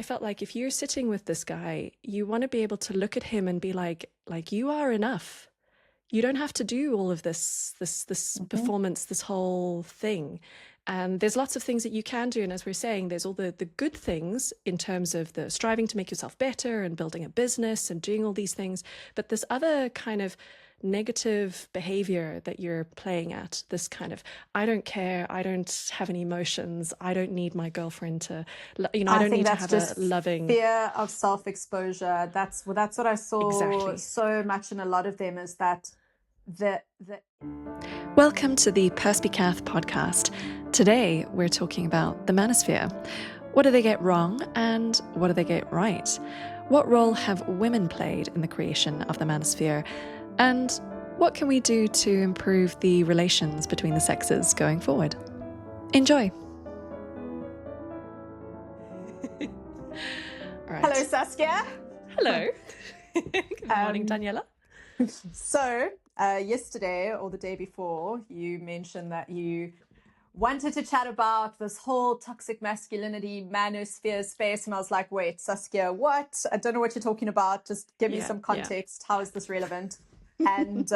I felt like if you're sitting with this guy, you want to be able to look at him and be like you are enough. You don't have to do all of this performance, this whole thing. And there's lots of things that you can do. And as we're saying, there's all the good things in terms of the striving to make yourself better and building a business and doing all these things. But this other kind of negative behavior that you're playing at, this kind of, I don't care, I don't have any emotions, I don't need my girlfriend to, I don't need to have a loving fear of self-exposure. That's what I saw exactly so much in a lot of them, is that Welcome to the Perspicaz podcast. Today we're talking about the Manosphere. What do they get wrong and what do they get right? What role have women played in the creation of the Manosphere? And what can we do to improve the relations between the sexes going forward? Enjoy. All right. Hello, Saskia. Hello. Good morning, Daniela. So, yesterday or the day before, you mentioned that you wanted to chat about this whole toxic masculinity manosphere space, and I was like, wait, Saskia, what? I don't know what you're talking about. Just give me some context. How is this relevant? And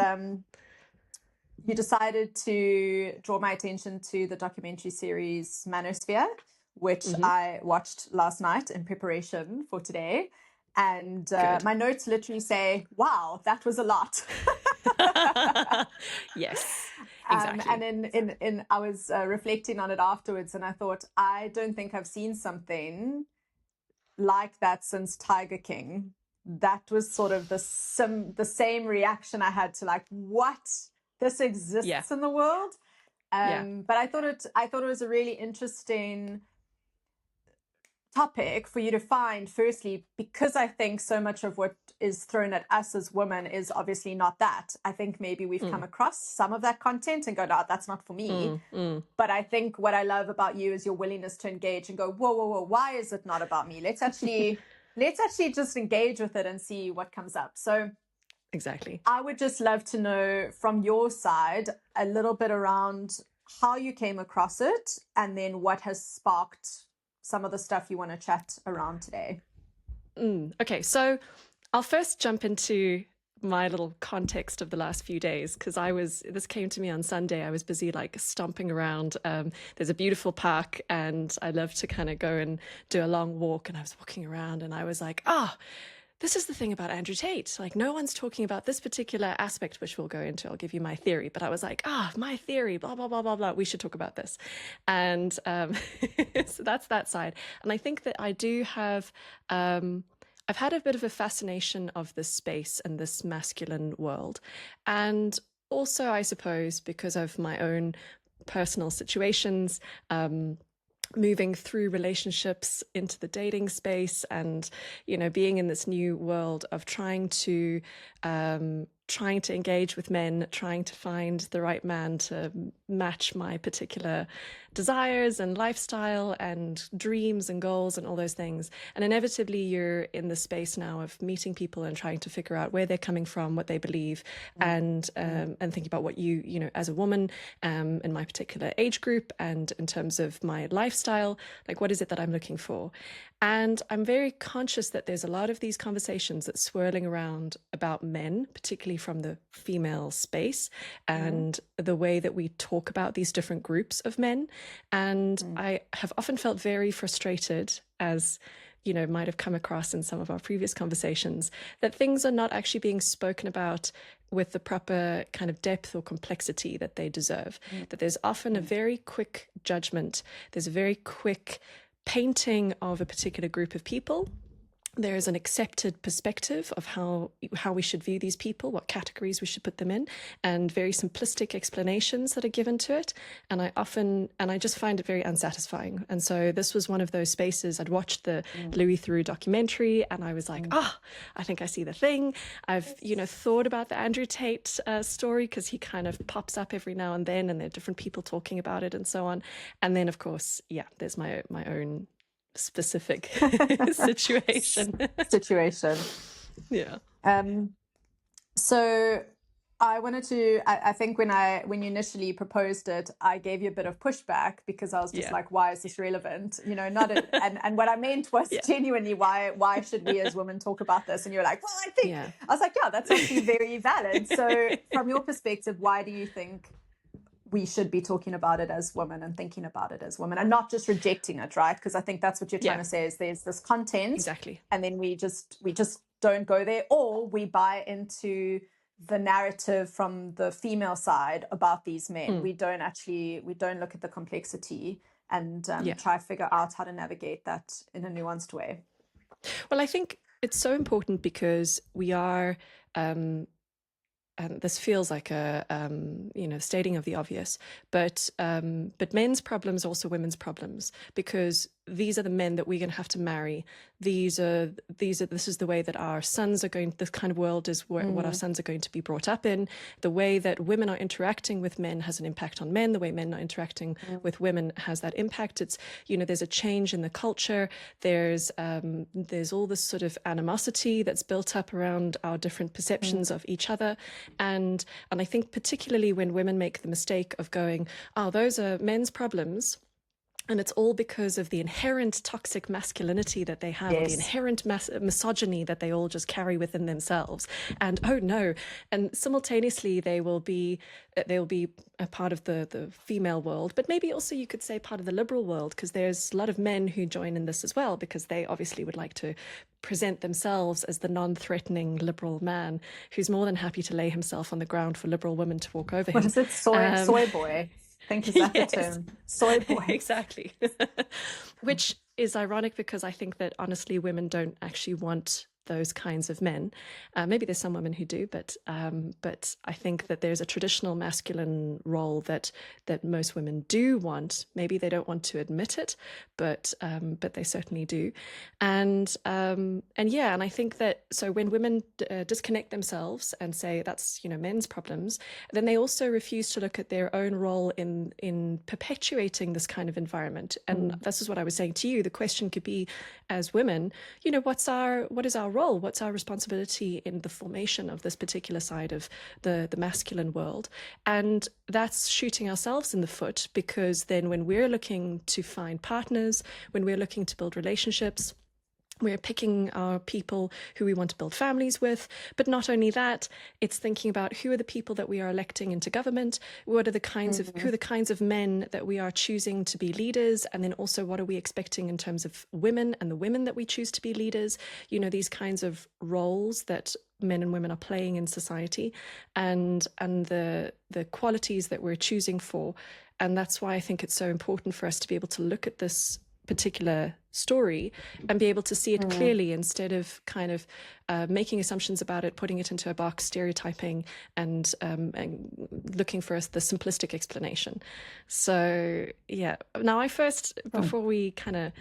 you decided to draw my attention to the documentary series Manosphere, which I watched last night in preparation for today. And my notes literally say, wow, that was a lot. Yes, exactly. And in I was reflecting on it afterwards, and I thought, I don't think I've seen something like that since Tiger King. That was sort of the same reaction I had to, like, what? This exists in the world? But I thought it was a really interesting topic for you to find, firstly, because I think so much of what is thrown at us as women is obviously not that. I think maybe we've come across some of that content and go, no, that's not for me. But I think what I love about you is your willingness to engage and go, whoa, why is it not about me? Let's actually just engage with it and see what comes up. So exactly. I would just love to know from your side a little bit around how you came across it, and then what has sparked some of the stuff you want to chat around today. Okay, so I'll first jump into my little context of the last few days, because this came to me on Sunday. I was busy like stomping around. There's a beautiful park and I love to kind of go and do a long walk, and I was walking around and I was like, this is the thing about Andrew Tate. Like, no one's talking about this particular aspect, which we'll go into. I'll give you my theory. But I was like, my theory, blah, blah, blah, blah, blah. We should talk about this. And so that's that side. And I think that I do have, I've had a bit of a fascination of this space and this masculine world. And also, I suppose, because of my own personal situations, moving through relationships into the dating space, and being in this new world of trying to engage with men, trying to find the right man to match my particular desires and lifestyle and dreams and goals and all those things. And inevitably you're in the space now of meeting people and trying to figure out where they're coming from, what they believe, and thinking about what you as a woman, in my particular age group and in terms of my lifestyle, like, what is it that I'm looking for? And I'm very conscious that there's a lot of these conversations that's swirling around about men, particularly from the female space, and the way that we talk about these different groups of men. And I have often felt very frustrated, as might have come across in some of our previous conversations, that things are not actually being spoken about with the proper kind of depth or complexity that they deserve. That there's often a very quick judgment. There's a very quick painting of a particular group of people. There is an accepted perspective of how we should view these people, what categories we should put them in, and very simplistic explanations that are given to it. And I just find it very unsatisfying. And so this was one of those spaces. I'd watched the Louis Theroux documentary and I was like, I think I see the thing. I've, thought about the Andrew Tate story, because he kind of pops up every now and then, and there are different people talking about it and so on. And then, of course, there's my own specific situation. Yeah. So I think when you initially proposed it, I gave you a bit of pushback because I was just Yeah. like, why is this relevant? You know, and what I meant was Yeah. genuinely, why should we as women talk about this? And you're like, well, Yeah. I was like, yeah, that's actually very valid. So from your perspective, why do you think we should be talking about it as women and thinking about it as women and not just rejecting it, right? Because I think that's what you're trying Yeah. to say is there's this content Exactly. and then we just don't go there, or we buy into the narrative from the female side about these men. We don't look at the complexity and Yeah. try to figure out how to navigate that in a nuanced way. Well, I think it's so important because we are, and this feels like a stating of the obvious, but men's problems are also women's problems, because these are the men that we're going to have to marry. This is the way that our sons are going. This kind of world is what our sons are going to be brought up in. The way that women are interacting with men has an impact on men. The way men are interacting with women has that impact. It's, there's a change in the culture. There's all this sort of animosity that's built up around our different perceptions of each other. And I think particularly when women make the mistake of going, oh, those are men's problems, and it's all because of the inherent toxic masculinity that they have, or the inherent misogyny that they all just carry within themselves. And oh no, and simultaneously they will be a part of the female world, but maybe also you could say part of the liberal world, because there's a lot of men who join in this as well, because they obviously would like to present themselves as the non-threatening liberal man who's more than happy to lay himself on the ground for liberal women to walk over him. What is it? Soy boy. I think is that the term? Soy boy. Exactly. Which is ironic, because I think that honestly women don't actually want those kinds of men. Maybe there's some women who do, but I think that there's a traditional masculine role that most women do want. Maybe they don't want to admit it, but they certainly do. And I think that so when women disconnect themselves and say that's men's problems, then they also refuse to look at their own role in perpetuating this kind of environment. And this is what I was saying to you. The question could be, as women, what is our role? What's our responsibility in the formation of this particular side of the masculine world? And that's shooting ourselves in the foot, because then when we're looking to find partners, when we're looking to build relationships, we're picking our people who we want to build families with. But not only that, it's thinking about who are the people that we are electing into government, what are the kinds of who are the kinds of men that we are choosing to be leaders, and then also what are we expecting in terms of women and the women that we choose to be leaders, these kinds of roles that men and women are playing in society, and the qualities that we're choosing for. And that's why I think it's so important for us to be able to look at this particular story and be able to see it clearly, instead of kind of making assumptions about it, putting it into a box, stereotyping, and looking for the simplistic explanation. So yeah, now before we kind of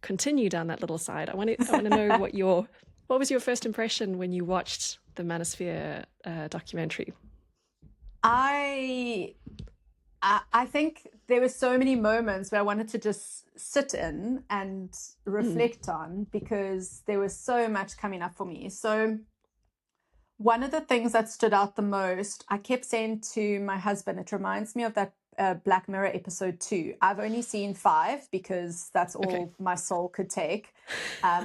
continue down that little side, I want to know what was your first impression when you watched the Manosphere documentary? I think there were so many moments where I wanted to just sit in and reflect on, because there was so much coming up for me. So one of the things that stood out the most, I kept saying to my husband, it reminds me of that Black Mirror episode 2. I've only seen 5 because that's all my soul could take,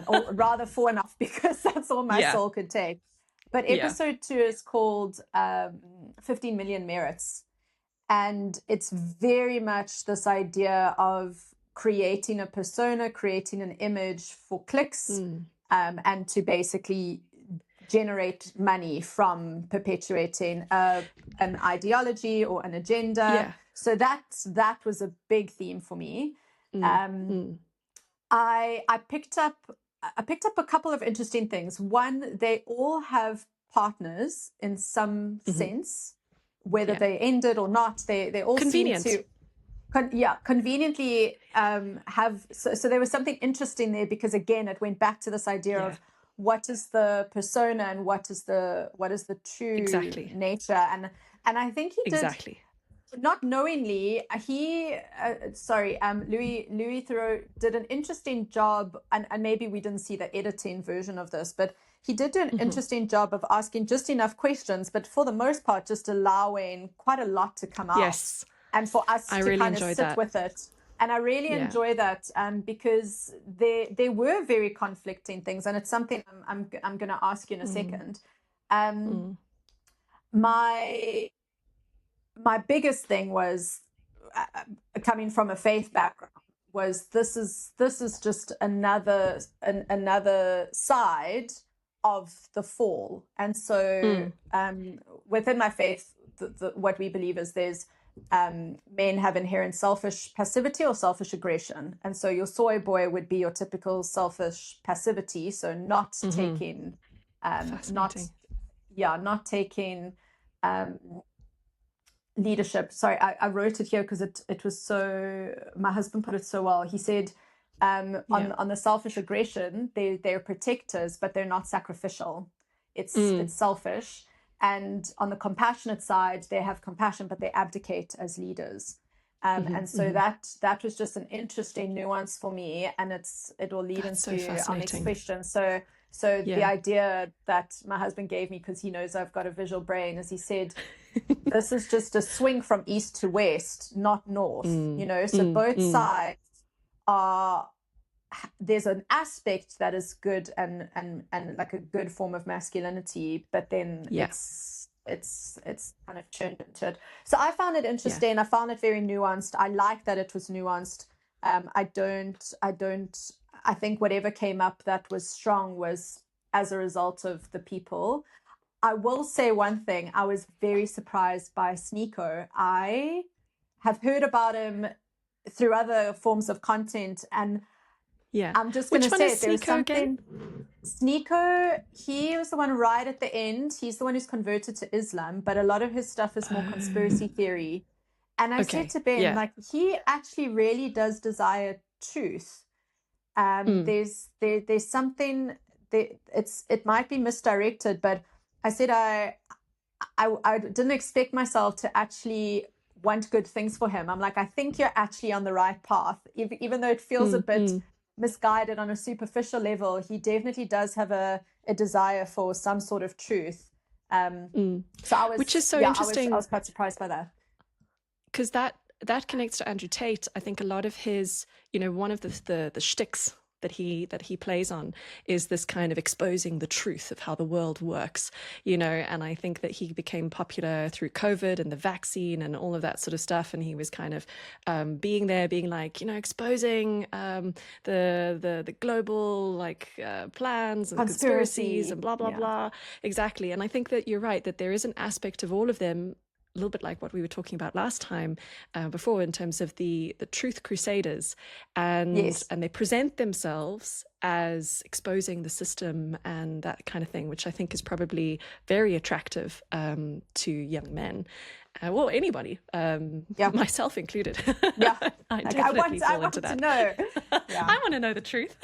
or rather 4.5 because that's all my soul could take. But episode 2 is called 15 Million Merits. And it's very much this idea of creating a persona, creating an image for clicks, and to basically generate money from perpetuating an ideology or an agenda. Yeah. So that was a big theme for me. I picked up a couple of interesting things. One, they all have partners in some sense. Whether they ended or not, they all Convenient. seem to conveniently have. So there was something interesting there, because again, it went back to this idea of what is the persona and what is the true nature. And I think he did. Exactly. not knowingly, Louis Theroux did an interesting job, and maybe we didn't see the editing version of this, but he did do an interesting job of asking just enough questions, but for the most part, just allowing quite a lot to come out. Yes. And for us I to really kind of enjoyed sit that. with it. And I really enjoy that because there were very conflicting things, and it's something I'm going to ask you in a second. My biggest thing was coming from a faith background was this is just another side of the fall. And so within my faith, what we believe is there's men have inherent selfish passivity or selfish aggression, and so your soy boy would be your typical selfish passivity, so not taking not taking leadership. Sorry, I wrote it here because it was so, my husband put it so well. He said on the selfish aggression, they're protectors, but they're not sacrificial. It's selfish. And on the compassionate side, they have compassion, but they abdicate as leaders. And so that was just an interesting nuance for me, and it will lead into our next question. So the idea that my husband gave me, because he knows I've got a visual brain, is he said, this is just a swing from east to west, not north. So both sides are. There's an aspect that is good and like a good form of masculinity, but then it's kind of turned into it. So I found it interesting. I found it very nuanced. I like that it was nuanced. I think whatever came up that was strong was as a result of the people. I will say one thing. I was very surprised by Sneeko. I have heard about him through other forms of content, and I'm just going to say there's something. Sneeko, he was the one right at the end. He's the one who's converted to Islam, but a lot of his stuff is more conspiracy theory. And I said to Ben, like, he actually really does desire truth. There's something that it might be misdirected, but I said I didn't expect myself to actually want good things for him. I'm like, I think you're actually on the right path, even though it feels a bit misguided on a superficial level. He definitely does have a desire for some sort of truth. So I was, which is so interesting. I was quite surprised by that, because that connects to Andrew Tate. I think a lot of his, one of the shticks that he plays on is this kind of exposing the truth of how the world works, and I think that he became popular through COVID and the vaccine and all of that sort of stuff. And he was kind of being like, exposing the global plans and conspiracies and blah, blah, blah. Exactly. And I think that you're right, that there is an aspect of all of them, a little bit like what we were talking about last time before, in terms of the truth crusaders, and they present themselves as exposing the system and that kind of thing, which I think is probably very attractive to young men. Well, anybody, myself included. I definitely fall into that. To know. I want to know the truth.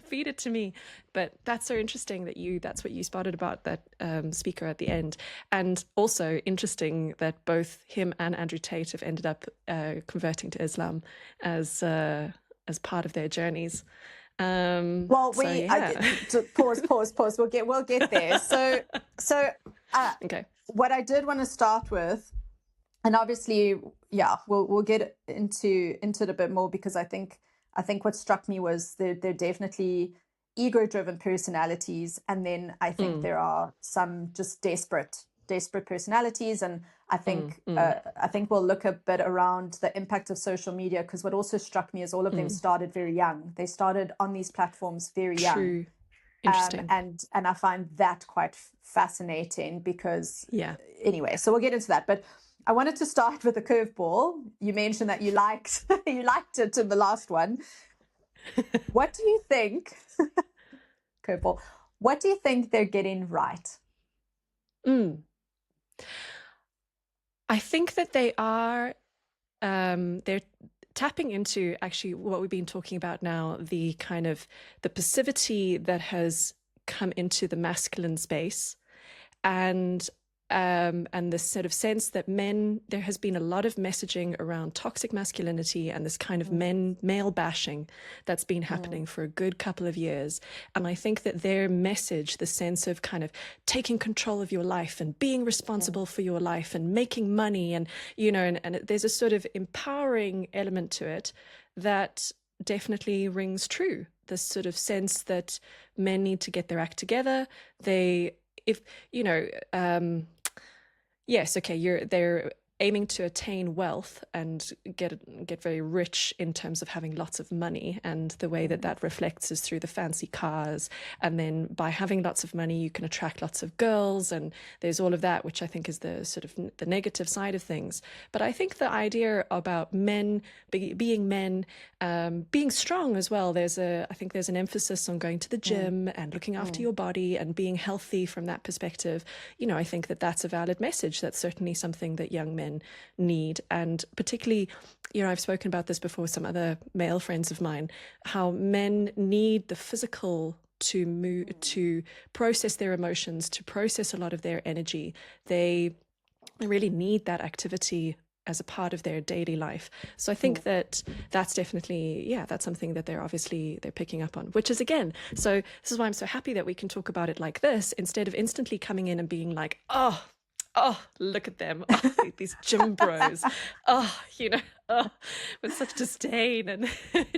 Feed it to me. But that's so interesting that that's what you spotted about that speaker at the end. And also interesting that both him and Andrew Tate have ended up converting to Islam as part of their journeys. Pause. We'll get there. So okay. What I did want to start with, and obviously, we'll get into it a bit more, because I think what struck me was they're definitely ego-driven personalities, and then I think there are some just desperate personalities, and I think we'll look a bit around the impact of social media, because what also struck me is all of them started very young. They started on these platforms very young. Interesting. And I find that quite fascinating, because anyway, so we'll get into that. But I wanted to start with a curveball. You mentioned that you liked it in the last one. What do you think? Curveball. What do you think they're getting right? I think that they are. They're tapping into actually what we've been talking about now, the kind of the passivity that has come into the masculine space, and and this sort of sense that men, there has been a lot of messaging around toxic masculinity and this kind of male bashing that's been happening for a good couple of years. And I think that their message, the sense of kind of taking control of your life and being responsible for your life and making money, and, you know, and there's a sort of empowering element to it that definitely rings true. This sort of sense that men need to get their act together. They, if, you know, yes, okay, they're aiming to attain wealth and get very rich in terms of having lots of money, and the way that that reflects is through the fancy cars, and then by having lots of money you can attract lots of girls, and there's all of that, which I think is the sort of the negative side of things. But I think the idea about men being men, being strong as well, I think there's an emphasis on going to the gym and looking after your body and being healthy from that perspective. You know, I think that that's a valid message. That's certainly something that young men need. And particularly, you know, I've spoken about this before with some other male friends of mine, how men need the physical to move, to process their emotions, to process a lot of their energy. They really need that activity as a part of their daily life. So I think that that's definitely, yeah, that's something that they're picking up on, which is, again, so this is why I'm so happy that we can talk about it like this, instead of instantly coming in and being like, oh, look at them. Oh, these gym bros. Oh, you know, with such disdain and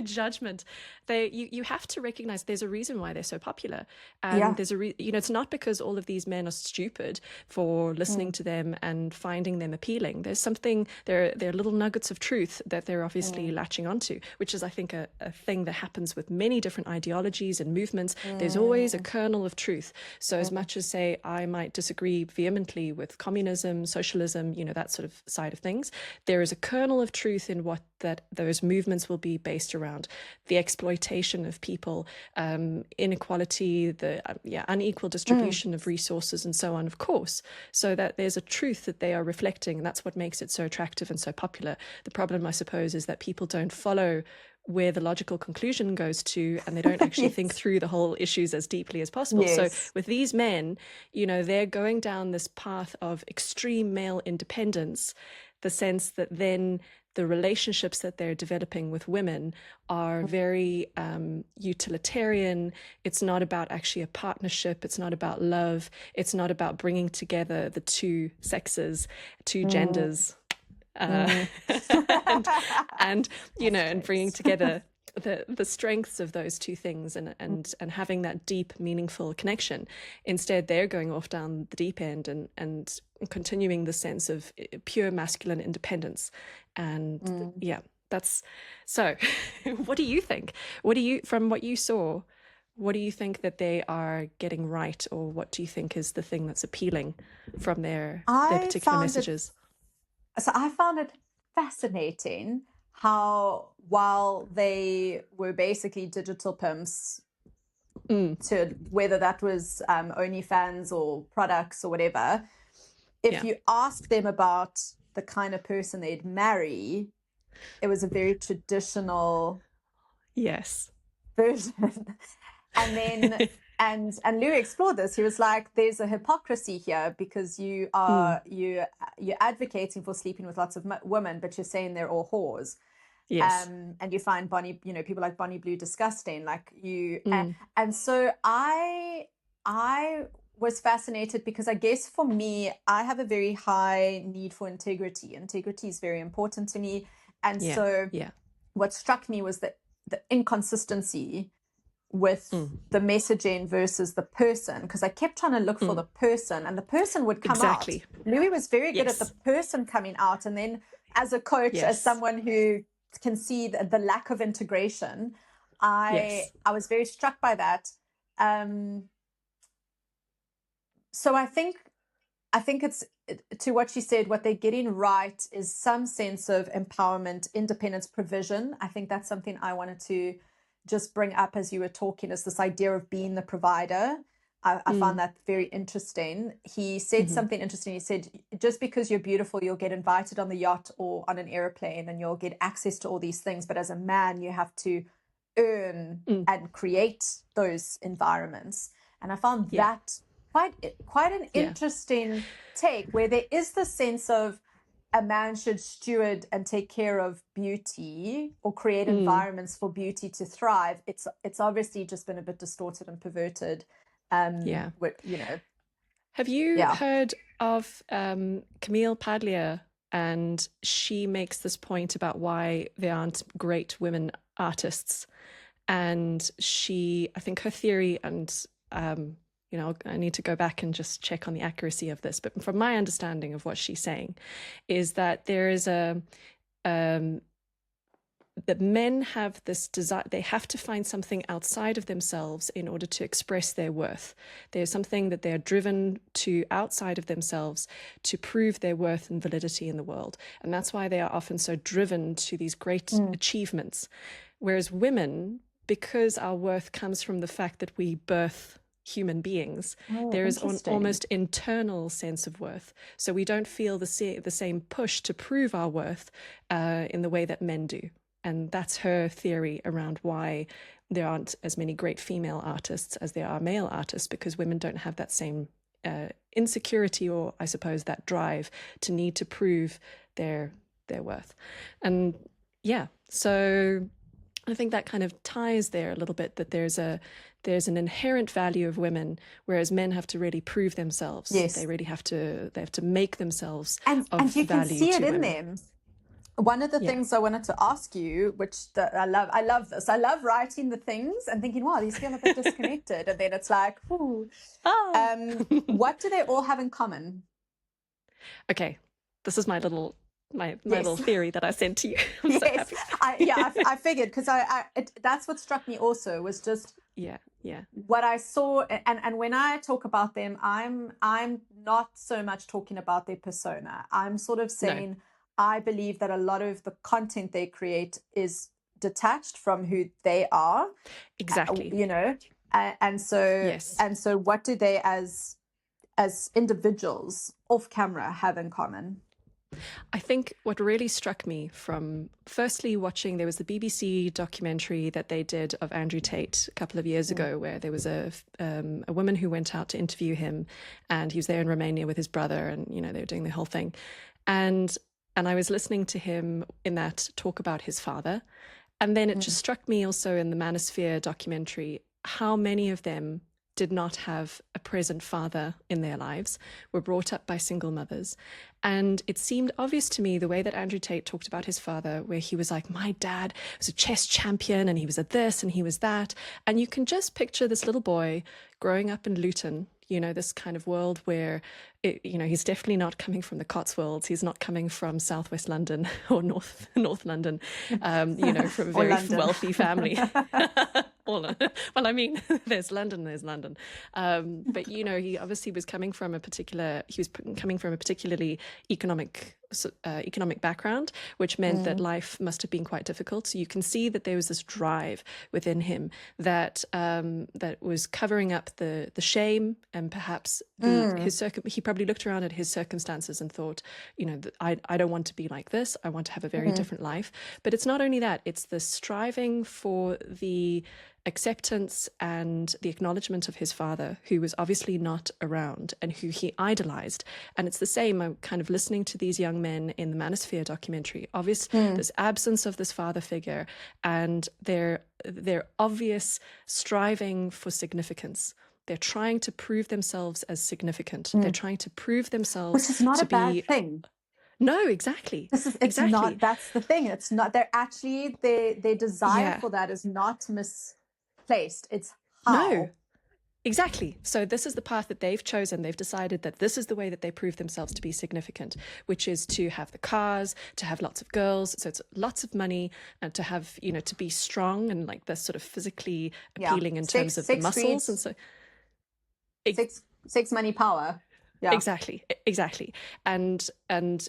judgment. You have to recognize there's a reason why they're so popular. And there's you know, it's not because all of these men are stupid for listening to them and finding them appealing. There's something, there are little nuggets of truth that they're obviously latching onto, which is, I think, a thing that happens with many different ideologies and movements. There's always a kernel of truth. So as much as, say, I might disagree vehemently with communism, socialism, you know, that sort of side of things, there is a kernel of truth in what those movements will be based around. The exploitation of people, inequality, the unequal distribution of resources, and so on, of course. So that there's a truth that they are reflecting, and that's what makes it so attractive and so popular. The problem, I suppose, is that people don't follow where the logical conclusion goes to, and they don't actually think through the whole issues as deeply as possible. So with these men, you know, they're going down this path of extreme male independence, the sense that then the relationships that they're developing with women are very utilitarian. It's not about actually a partnership. It's not about love. It's not about bringing together the two sexes, two genders. And you know, and bringing together the strengths of those two things, and having that deep, meaningful connection. Instead, they're going off down the deep end and continuing the sense of pure masculine independence. And that's so. What do you think? From what you saw, what do you think that they are getting right, or what do you think is the thing that's appealing from their particular messages? So I found it fascinating how, while they were basically digital pimps, to whether that was OnlyFans or products or whatever, if you ask them about the kind of person they'd marry, it was a very traditional version. And then and Lou explored this. He was like, there's a hypocrisy here, because you're advocating for sleeping with lots of women, but you're saying they're all whores. And you find people like Bonnie Blue disgusting, like you. And so I was fascinated, because I guess for me, I have a very high need for integrity. Integrity is very important to me. And so what struck me was that the inconsistency with the messaging versus the person, because I kept trying to look for the person, and the person would come out. Louis was very good at the person coming out, and then as a coach, as someone who can see the lack of integration, I was very struck by that. So I think it's, to what you said, what they're getting right is some sense of empowerment, independence, provision. I think that's something I wanted to just bring up as you were talking, is this idea of being the provider. I found that very interesting. He said something interesting. He said, just because you're beautiful, you'll get invited on the yacht or on an airplane, and you'll get access to all these things. But as a man, you have to earn and create those environments. And I found that quite an Yeah. interesting take, where there is the sense of a man should steward and take care of beauty or create environments for beauty to thrive. It's obviously just been a bit distorted and perverted. Yeah. You know, Have you yeah. heard of Camille Paglia? And she makes this point about why there aren't great women artists. And I think her theory, and you know, I need to go back and just check on the accuracy of this, but from my understanding of what she's saying, is that there is that men have this desire, they have to find something outside of themselves in order to express their worth. There's something that they're driven to outside of themselves to prove their worth and validity in the world. And that's why they are often so driven to these great achievements. Whereas women, because our worth comes from the fact that we birth human beings, there is an almost internal sense of worth. So we don't feel the same push to prove our worth in the way that men do. And that's her theory around why there aren't as many great female artists as there are male artists, because women don't have that same insecurity, or I suppose that drive to need to prove their worth. And yeah, so I think that kind of ties there a little bit, that there's an inherent value of women, whereas men have to really prove themselves. Yes. They really have to make themselves and you can see it in them. One of the things I wanted to ask you, which I love this. I love writing the things and thinking, wow, these feel a bit disconnected. And then it's like, ooh. What do they all have in common? Okay, this is my little little theory that I sent to you. I'm so happy. I figured, because that's what struck me also, was just what I saw. And when I talk about them, I'm not so much talking about their persona. I'm sort of saying, I believe that a lot of the content they create is detached from who they are. Exactly. You know, and so what do they as individuals off camera have in common? I think what really struck me from firstly watching, there was the BBC documentary that they did of Andrew Tate a couple of years ago, where there was a woman who went out to interview him, and he was there in Romania with his brother, and you know, they were doing the whole thing. And I was listening to him in that talk about his father. And then it just struck me also in the Manosphere documentary, how many of them did not have a present father in their lives, were brought up by single mothers. And it seemed obvious to me, the way that Andrew Tate talked about his father, where he was like, my dad was a chess champion and he was a this and he was that. And you can just picture this little boy growing up in Luton, you know, this kind of world where, you know, he's definitely not coming from the Cotswolds. He's not coming from Southwest London or North London, you know, from a very wealthy family. Well, I mean, there's London, but you know, he obviously was coming from a particularly economic background, which meant that life must have been quite difficult. So you can see that there was this drive within him that that was covering up the shame, and perhaps he probably looked around at his circumstances and thought, you know, I don't want to be like this. I want to have a very different life. But it's not only that; it's the striving for the acceptance and the acknowledgement of his father, who was obviously not around and who he idolized. And it's the same. I'm kind of listening to these young men in the Manosphere documentary. This absence of this father figure, and their obvious striving for significance. They're trying to prove themselves as significant. They're trying to prove themselves, which is not a bad thing. No, exactly. It's not. That's the thing. It's not. They're actually their desire for that is not misplaced. It's how. No. Exactly. So this is the path that they've chosen. They've decided that this is the way that they prove themselves to be significant, which is to have the cars, to have lots of girls. So it's lots of money, and to have, you know, to be strong and like this sort of physically appealing in terms of the muscles. And so sex, money, power. Yeah. Exactly. And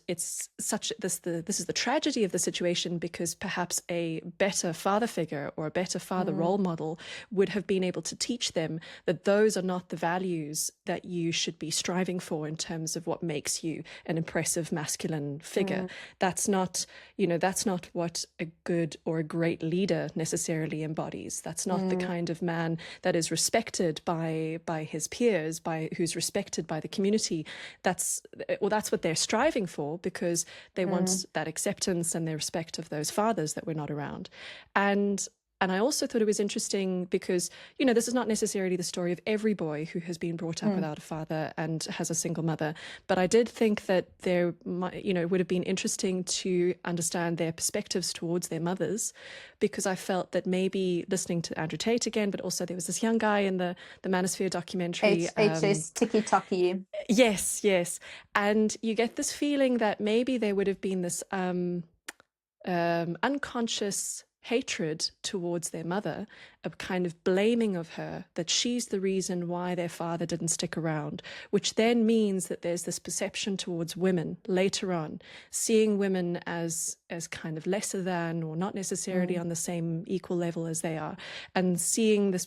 it's such this is the tragedy of the situation, because perhaps a better father figure or a better father role model would have been able to teach them that those are not the values that you should be striving for in terms of what makes you an impressive masculine figure. That's not, that's not what a good or a great leader necessarily embodies. That's not the kind of man that is respected by his peers, who's respected by the community. That's what they're striving for, because they want that acceptance and the respect of those fathers that were not around. And I also thought it was interesting because, this is not necessarily the story of every boy who has been brought up without a father and has a single mother. But I did think that there would have been interesting to understand their perspectives towards their mothers, because I felt that maybe listening to Andrew Tate again, but also there was this young guy in the Manosphere documentary. HS Tiki Taki. Yes. And you get this feeling that maybe there would have been this unconscious hatred towards their mother, a kind of blaming of her, that she's the reason why their father didn't stick around, which then means that there's this perception towards women later on, seeing women as kind of lesser than, or not necessarily on the same equal level as they are, and seeing the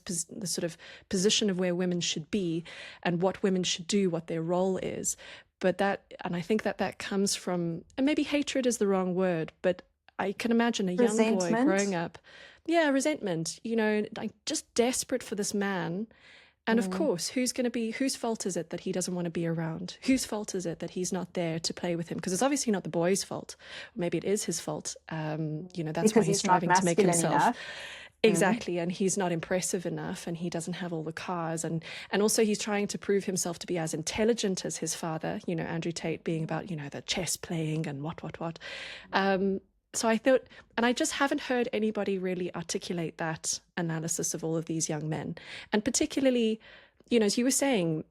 sort of position of where women should be and what women should do, what their role is. And I think that comes from, and maybe hatred is the wrong word, but I can imagine a young boy growing up. Yeah, resentment, like just desperate for this man. And of course, whose fault is it that he doesn't want to be around? Whose fault is it that he's not there to play with him? Because it's obviously not the boy's fault. Maybe it is his fault. That's because why he's striving to make himself. Enough. Exactly. And he's not impressive enough, and he doesn't have all the cars. And also he's trying to prove himself to be as intelligent as his father, Andrew Tate being about, the chess playing and what. So I thought, and I just haven't heard anybody really articulate that analysis of all of these young men. And particularly, as you were saying,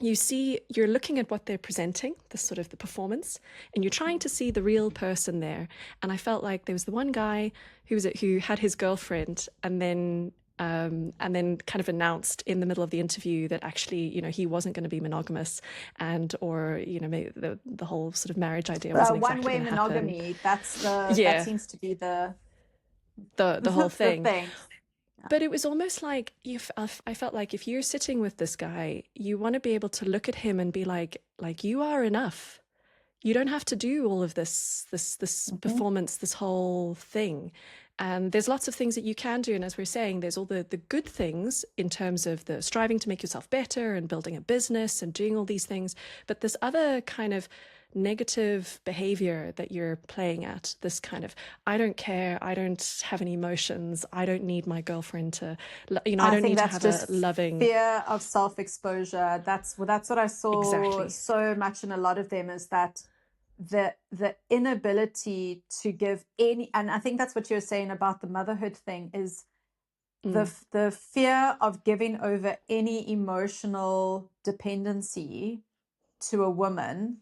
you're looking at what they're presenting, the sort of the performance, and you're trying to see the real person there. And I felt like there was the one guy who had his girlfriend, and then kind of announced in the middle of the interview that actually, he wasn't going to be monogamous, or maybe the whole sort of marriage idea wasn't exactly one-way monogamy. That seems to be the whole thing. The thing. But it was almost like I felt like if you're sitting with this guy, you want to be able to look at him and be like you are enough. You don't have to do all of this performance, this whole thing. And there's lots of things that you can do. And as we're saying, there's all the good things in terms of the striving to make yourself better and building a business and doing all these things. But this other kind of negative behavior that you're playing at, this kind of, I don't care, I don't have any emotions, I don't need my girlfriend to, I don't need to have a loving fear of self-exposure. That's what I saw exactly. So much in a lot of them, is that the inability to give any, and I think that's what you were saying about the motherhood thing, is the fear of giving over any emotional dependency to a woman,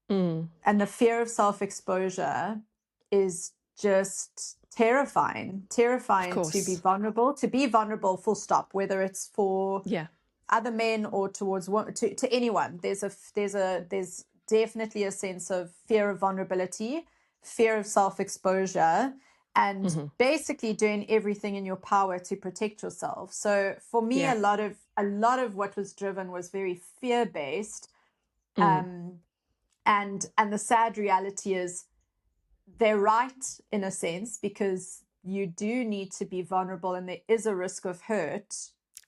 and the fear of self-exposure is just terrifying to be vulnerable, full stop, whether it's for other men or towards to anyone. There's definitely a sense of fear of vulnerability, fear of self-exposure, and basically doing everything in your power to protect yourself. So for me, a lot of what was driven was very fear-based. And the sad reality is they're right in a sense, because you do need to be vulnerable, and there is a risk of hurt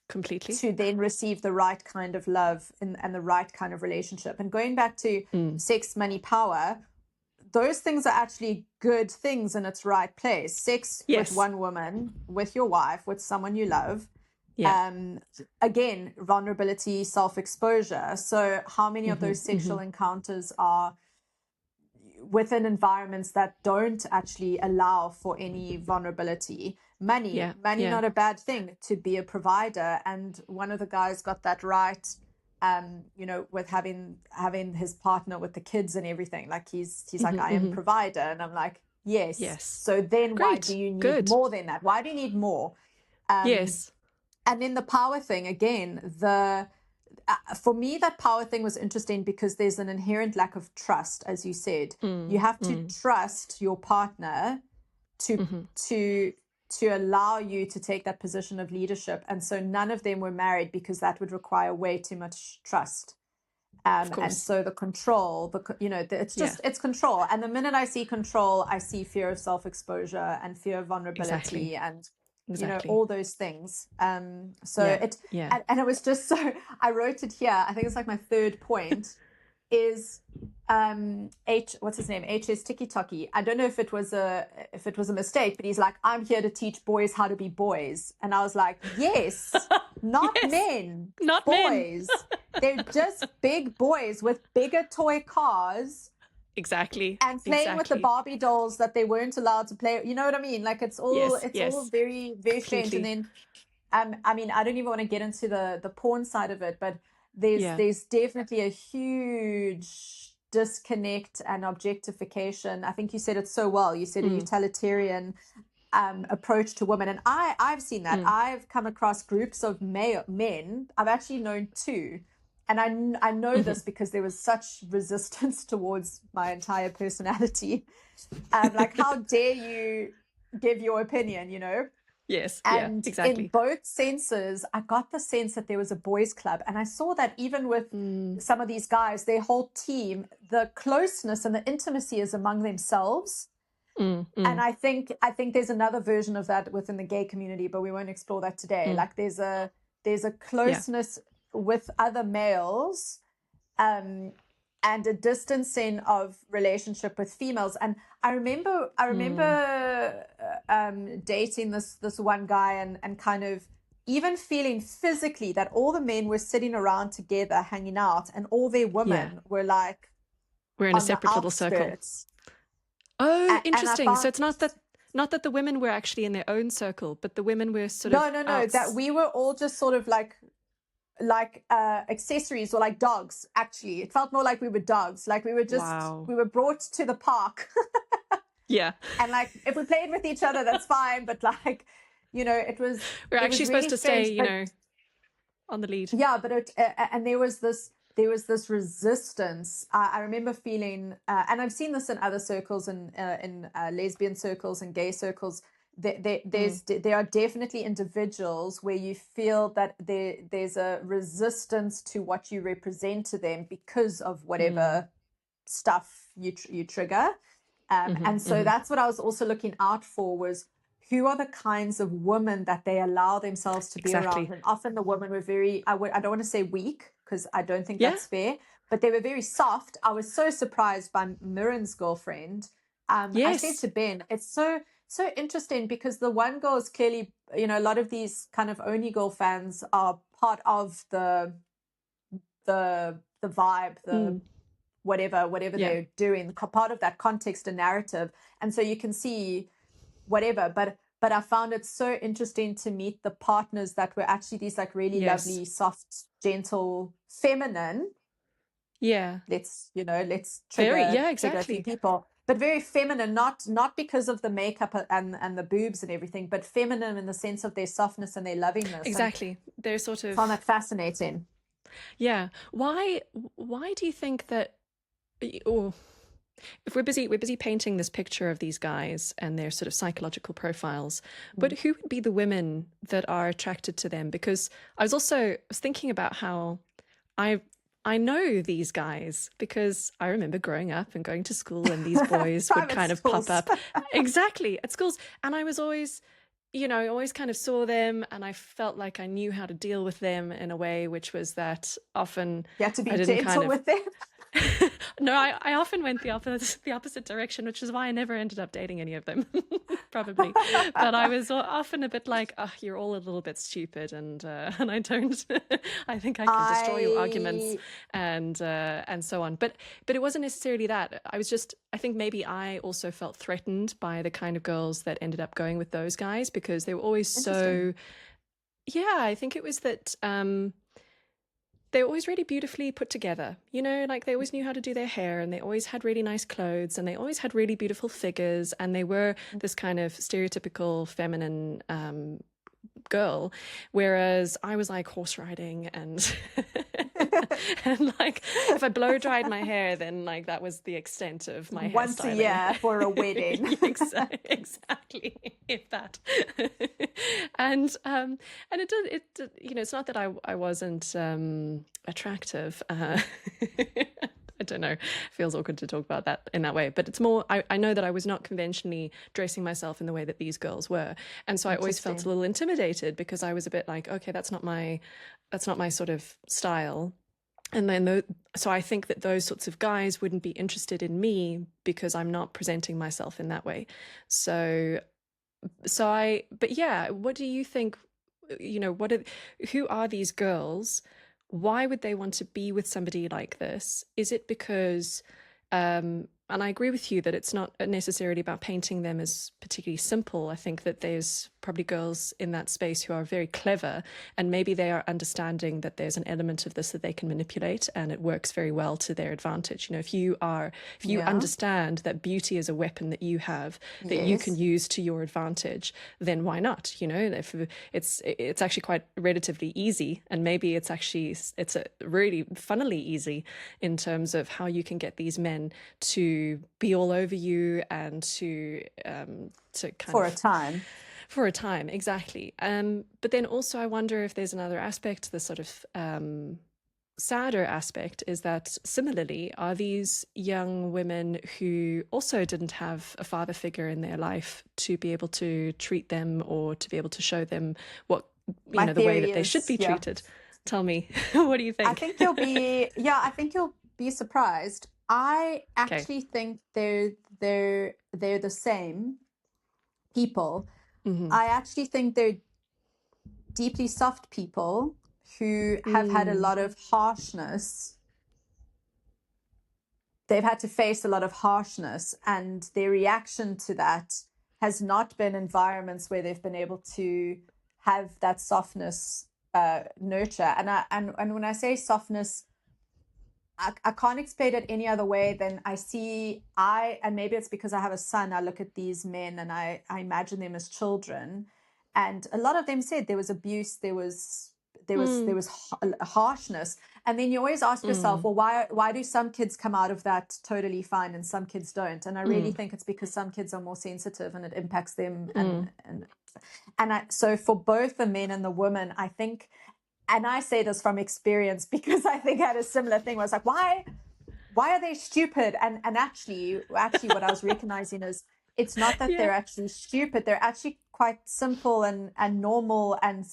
completely to then receive the right kind of love and the right kind of relationship. And going back to sex, money, power, those things are actually good things in its right place. Sex with one woman, with your wife, with someone you love. Again, vulnerability, self-exposure. So how many of those sexual encounters are within environments that don't actually allow for any vulnerability? Money, not a bad thing, to be a provider. And one of the guys got that right, with having his partner with the kids and everything. Like he's like, I am provider. And I'm like, yes. So then why do you need more than that? Why do you need more? And then the power thing, again, the for me, that power thing was interesting because there's an inherent lack of trust, as you said. You have to trust your partner to allow you to take that position of leadership. And so none of them were married because that would require way too much trust. And so the control, it's just, it's control. And the minute I see control, I see fear of self-exposure and fear of vulnerability and, all those things. And it was just so, I wrote it here. I think it's like my third point is what's his name? HS Tiki Toki. I don't know if it was a mistake, but he's like, I'm here to teach boys how to be boys. And I was like, yes, not men, not boys. They're just big boys with bigger toy cars. Exactly. And playing with the Barbie dolls that they weren't allowed to play. You know what I mean? Like it's all very, very strange. And then I mean, I don't even want to get into the porn side of it, but there's definitely a huge disconnect and objectification. I think you said it so well. You said a utilitarian approach to women. And I've seen that. I've come across groups of men. I've actually known two. And I know this because there was such resistance towards my entire personality. Like, how dare you give your opinion, Yes. And exactly. in both senses, I got the sense that there was a boys' club. And I saw that even with some of these guys, their whole team, the closeness and the intimacy is among themselves. And I think there's another version of that within the gay community, but we won't explore that today. Like there's a closeness with other males, and a distancing of relationship with females. And I remember dating this one guy and kind of even feeling physically that all the men were sitting around together hanging out and all their women were like, we're in a separate little circle. Oh, interesting. So it's not that the women were actually in their own circle, but the women were sort of no, that we were all just sort of like accessories, or like dogs. Actually, it felt more like we were dogs. Like we were just we were brought to the park. And like if we played with each other, that's fine. But like, it was we're actually really supposed to strange, stay, on the lead. Yeah, but and there was this resistance. I remember feeling, and I've seen this in other circles, in lesbian circles and gay circles. There are definitely individuals where you feel that there's a resistance to what you represent to them because of whatever stuff you trigger. And so that's what I was also looking out for, was who are the kinds of women that they allow themselves to be around. And often the women were very, I don't want to say weak, because I don't think that's fair, but they were very soft. I was so surprised by Mirren's girlfriend. I said to Ben, it's so interesting, because the one girl is clearly, a lot of these kind of Only Girl fans are part of the vibe, the whatever they're doing, part of that context and narrative. And so you can see whatever, but I found it so interesting to meet the partners that were actually these like really lovely, soft, gentle, feminine. Let's trigger a few people, but very feminine, not because of the makeup and the boobs and everything, but feminine in the sense of their softness and their lovingness. Exactly. They're sort of, found that fascinating. Yeah. Why do you think that, if we're busy painting this picture of these guys and their sort of psychological profiles, but who would be the women that are attracted to them? Because I was thinking about how I know these guys, because I remember growing up and going to school, and these boys would kind of pop up exactly at schools, and I was always, I always kind of saw them, and I felt like I knew how to deal with them in a way, which was that often you had to be gentle with them. No, I often went the opposite direction, which is why I never ended up dating any of them, probably. But I was often a bit like, oh, you're all a little bit stupid, and I don't. I think I can destroy your arguments, and so on. But it wasn't necessarily that. I think maybe I also felt threatened by the kind of girls that ended up going with those guys, because they were always so. Yeah, I think it was that. They were always really beautifully put together, like they always knew how to do their hair, and they always had really nice clothes, and they always had really beautiful figures, and they were this kind of stereotypical feminine girl, whereas I was like horse riding and and like if I blow dried my hair, then like that was the extent of my Once a hairstyling. year for a wedding. Exactly, if that. And it's not that I wasn't attractive. I don't know. It feels awkward to talk about that in that way, but it's more, I know that I was not conventionally dressing myself in the way that these girls were. And so I always felt a little intimidated because I was a bit like, okay, that's not my sort of style. And then, so I think that those sorts of guys wouldn't be interested in me because I'm not presenting myself in that way. But yeah, what do you think, who are these girls? Why would they want to be with somebody like this? Is it because, and I agree with you that it's not necessarily about painting them as particularly simple. I think that there's probably girls in that space who are very clever, and maybe they are understanding that there's an element of this that they can manipulate, and it works very well to their advantage. If you understand that beauty is a weapon that you have that you can use to your advantage, then why not? If it's actually quite relatively easy, and maybe it's a really funnily easy in terms of how you can get these men to be all over you and to for a time, exactly. But then also I wonder if there's another aspect, the sort of sadder aspect, is that similarly are these young women who also didn't have a father figure in their life to be able to treat them or to be able to show them what, the way that they should be treated. Tell me, what do you think? I think you'll be surprised. I actually think they're the same people. Mm-hmm. I actually think they're deeply soft people who have had a lot of harshness. They've had to face a lot of harshness, and their reaction to that has not been environments where they've been able to have that softness nurture. And when I say softness, I can't explain it any other way than and maybe it's because I have a son, I look at these men and I imagine them as children. And a lot of them said there was abuse, there was harshness. And then you always ask yourself, well, why do some kids come out of that totally fine and some kids don't? And I really think it's because some kids are more sensitive and it impacts them. So for both the men and the women, I think, and I say this from experience because I think I had a similar thing where I was like, why are they stupid? And actually what I was recognizing is it's not that they're actually stupid. They're actually quite simple and normal and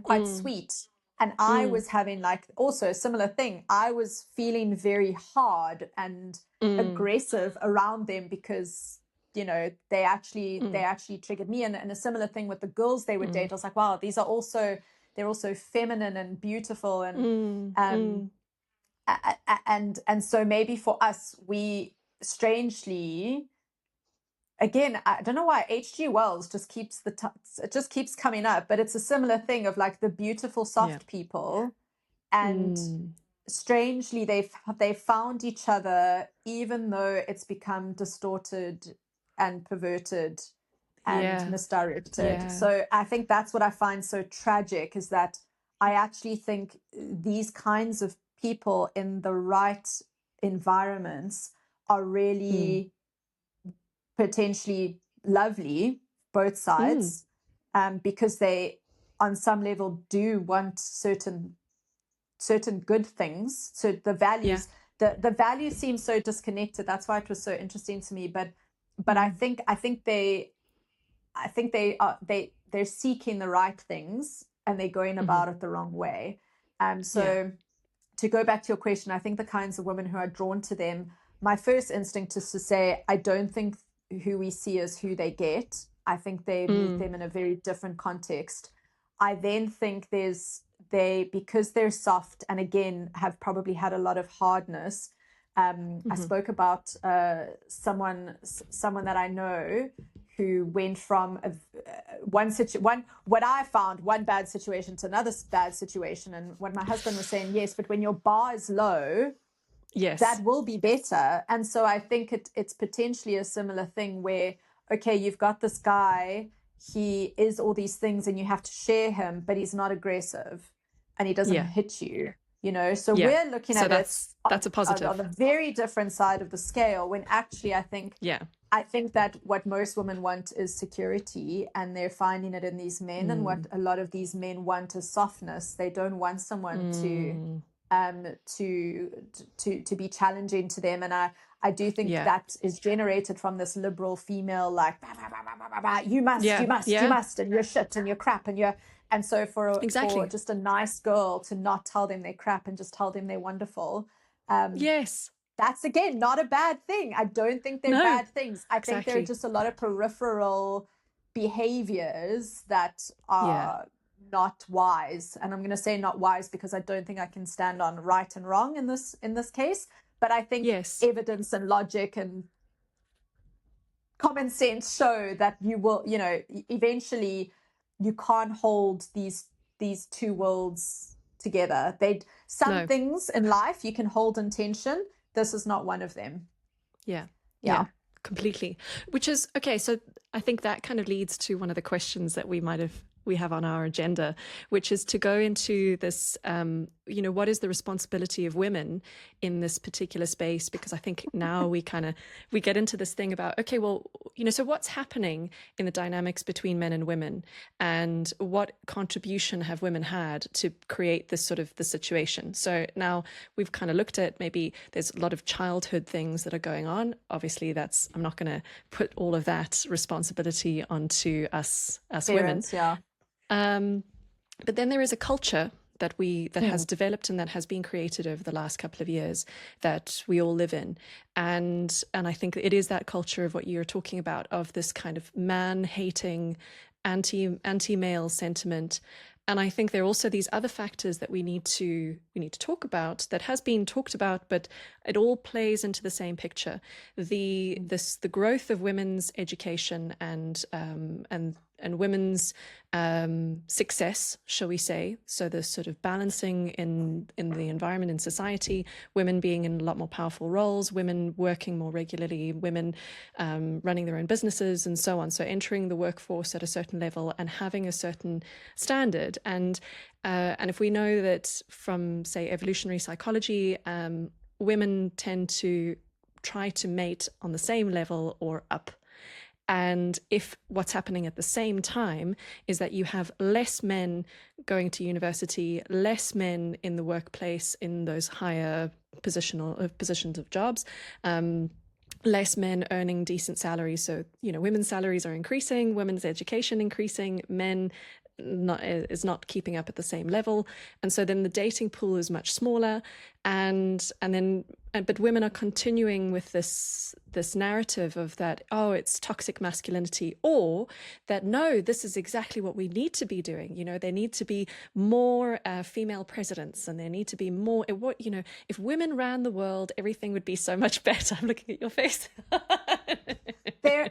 quite sweet. And I was having like also a similar thing. I was feeling very hard and aggressive around them because, they actually triggered me. And a similar thing with the girls they would date. I was like, wow, they're also feminine and beautiful. And and so maybe for us, we strangely, again, I don't know why H.G. Wells just keeps it just keeps coming up, but it's a similar thing of like the beautiful soft people, and strangely they've found each other even though it's become distorted and perverted and misdirected. So I think that's what I find so tragic, is that I actually think these kinds of people in the right environments are really potentially lovely, both sides, because they on some level do want certain good things. So the values the values seem so disconnected. That's why it was so interesting to me. But I think they're seeking the right things and they're going about it the wrong way. So to go back to your question, I think the kinds of women who are drawn to them, my first instinct is to say, I don't think who we see is who they get. I think they meet them in a very different context. I then think because they're soft and again have probably had a lot of hardness. I spoke about someone that I know who went from what I found one bad situation to another bad situation, and what my husband was saying, yes, but when your bar is low, that will be better. And so I think it's potentially a similar thing where, okay, you've got this guy, he is all these things and you have to share him, but he's not aggressive and he doesn't hit you, you know? So we're looking at that's a positive. on the very different side of the scale, when actually I think that what most women want is security, and they're finding it in these men. And what a lot of these men want is softness. They don't want someone to be challenging to them. And I do think that is generated from this liberal female, like, bah, bah, bah, bah, bah, bah, you must, and you're shit and you're crap and so for just a nice girl to not tell them they're crap and just tell them they're wonderful. That's, again, not a bad thing. I don't think they're bad things. I think there are just a lot of peripheral behaviors that are not wise. And I'm going to say not wise because I don't think I can stand on right and wrong in this case. But I think evidence and logic and common sense show that you will, you know, eventually you can't hold these two worlds together. Some things in life you can hold in tension. This is not one of them. Yeah, completely. Which is, okay, so I think that kind of leads to one of the questions that we have on our agenda, which is to go into this, you know, what is the responsibility of women in this particular space? Because I think now we get into this thing about, okay, well, you know, so what's happening in the dynamics between men and women, and what contribution have women had to create this sort of the situation? So now we've kind of looked at, maybe there's a lot of childhood things that are going on. Obviously I'm not going to put all of that responsibility onto us Parents, women. But then there is a culture that has developed and that has been created over the last couple of years that we all live in. And I think it is that culture of what you're talking about, of this kind of man-hating, anti-male sentiment. And I think there are also these other factors that we need to talk about, that has been talked about, but it all plays into the same picture. The growth of women's education and women's success, shall we say. So the sort of balancing in the environment, in society, women being in a lot more powerful roles, women working more regularly, women running their own businesses and so on. So entering the workforce at a certain level and having a certain standard. And if we know that from, say, evolutionary psychology, women tend to try to mate on the same level or up. And if what's happening at the same time is that you have less men going to university, less men in the workplace in those higher positions of jobs, less men earning decent salaries. So, you know, women's salaries are increasing, women's education increasing, men is not keeping up at the same level, and so then the dating pool is much smaller, but women are continuing with this narrative of that, oh, it's toxic masculinity, or that no, this is exactly what we need to be doing. You know, there need to be more female presidents, and there need to be more. You know, if women ran the world, everything would be so much better. I'm looking at your face. There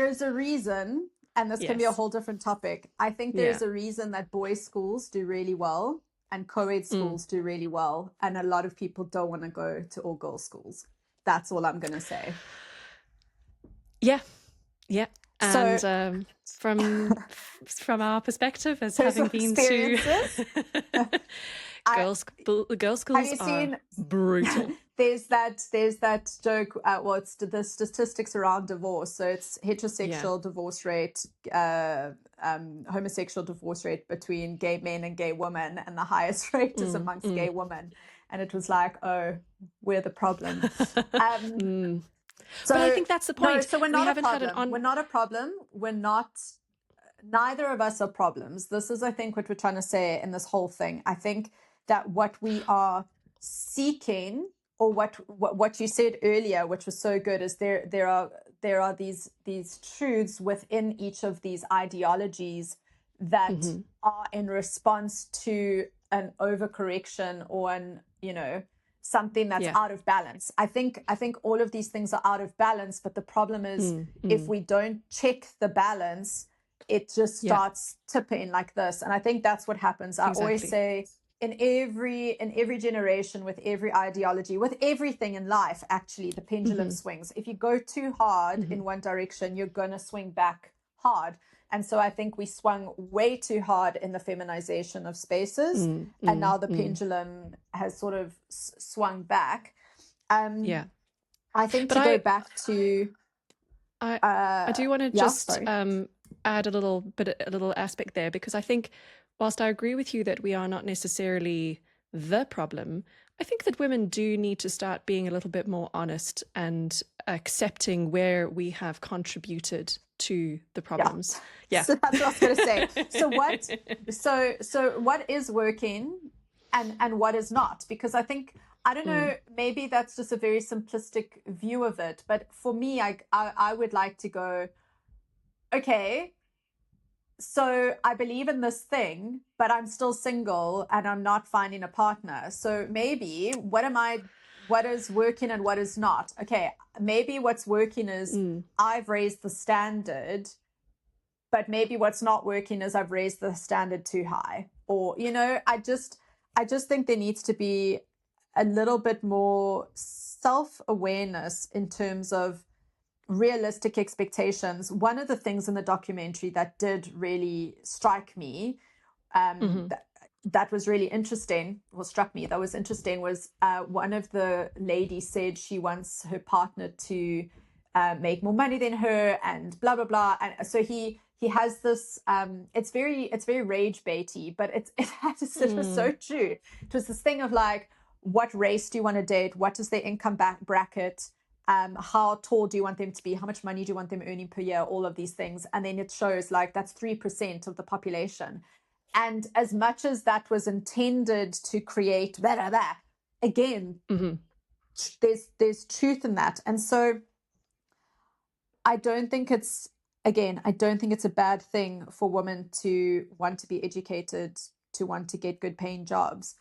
is a reason. And this can be a whole different topic. I think there's a reason that boys' schools do really well and co-ed schools do really well. And a lot of people don't want to go to all girls' schools. That's all I'm going to say. Yeah. And so, from our perspective, as having been to girls' schools are brutal. There's that joke. It's the statistics around divorce. So it's heterosexual divorce rate, homosexual divorce rate between gay men and gay women, and the highest rate is amongst gay women. And it was like, oh, we're the problem. So, but I think that's the point. No, so we're not a problem. We're not a problem. Neither of us are problems. This is, I think, what we're trying to say in this whole thing. I think that what we are seeking, or what you said earlier, which was so good, is there are these truths within each of these ideologies that are in response to an overcorrection or something that's out of balance. I think all of these things are out of balance, but the problem is if we don't check the balance, it just starts tipping like this. And I think that's what happens. I always say, in every generation, with every ideology, with everything in life, actually, the pendulum swings. If you go too hard in one direction, you're going to swing back hard. And so I think we swung way too hard in the feminization of spaces, and now the pendulum has sort of swung back. Yeah. I think But to go back to I do want to yeah, just sorry. add a little aspect there, because I think whilst I agree with you that we are not necessarily the problem, I think that women do need to start being a little bit more honest and accepting where we have contributed to the problems. Yeah. So that's what I was going to say. So what is working and what is not? Because I think, I don't know, maybe that's just a very simplistic view of it. But for me, I would like to go, okay, so I believe in this thing, but I'm still single and I'm not finding a partner. So maybe what is working and what is not? Okay, maybe what's working is I've raised the standard, but maybe what's not working is I've raised the standard too high. Or, I just think there needs to be a little bit more self-awareness in terms of realistic expectations. One of the things in the documentary that did really strike me, that was really interesting, or struck me, that was interesting, was one of the ladies said she wants her partner to make more money than her and blah, blah, blah. And so he has this, it's very rage baity, but it was so true. It was this thing of like, what race do you want to date? What is their income bracket? How tall do you want them to be? How much money do you want them earning per year? All of these things. And then it shows like that's 3% of the population. And as much as that was intended to create that, again, there's truth in that. And so I don't think it's a bad thing for women to want to be educated, to want to get good paying jobs,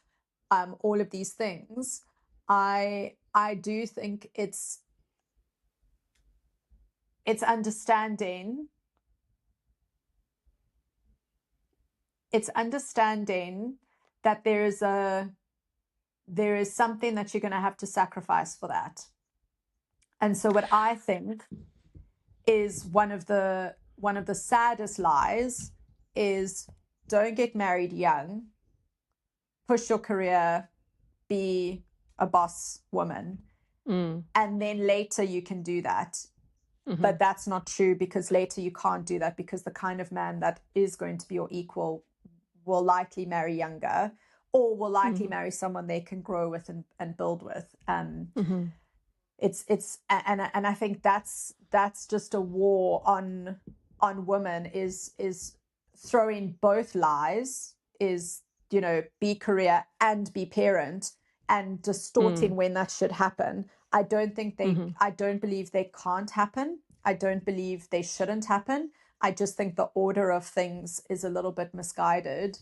all of these things. I do think it's understanding that there is something that you're going to have to sacrifice for that. And so what I think is one of the saddest lies is, don't get married young, push your career, be a boss woman, and then later you can do that. But that's not true, because later you can't do that, because the kind of man that is going to be your equal will likely marry younger, or will likely marry someone they can grow with and build with. It's and I think that's just a war on women, is throwing both lies, is, be career and be parent, and distorting when that should happen. I don't believe they can't happen. I don't believe they shouldn't happen. I just think the order of things is a little bit misguided,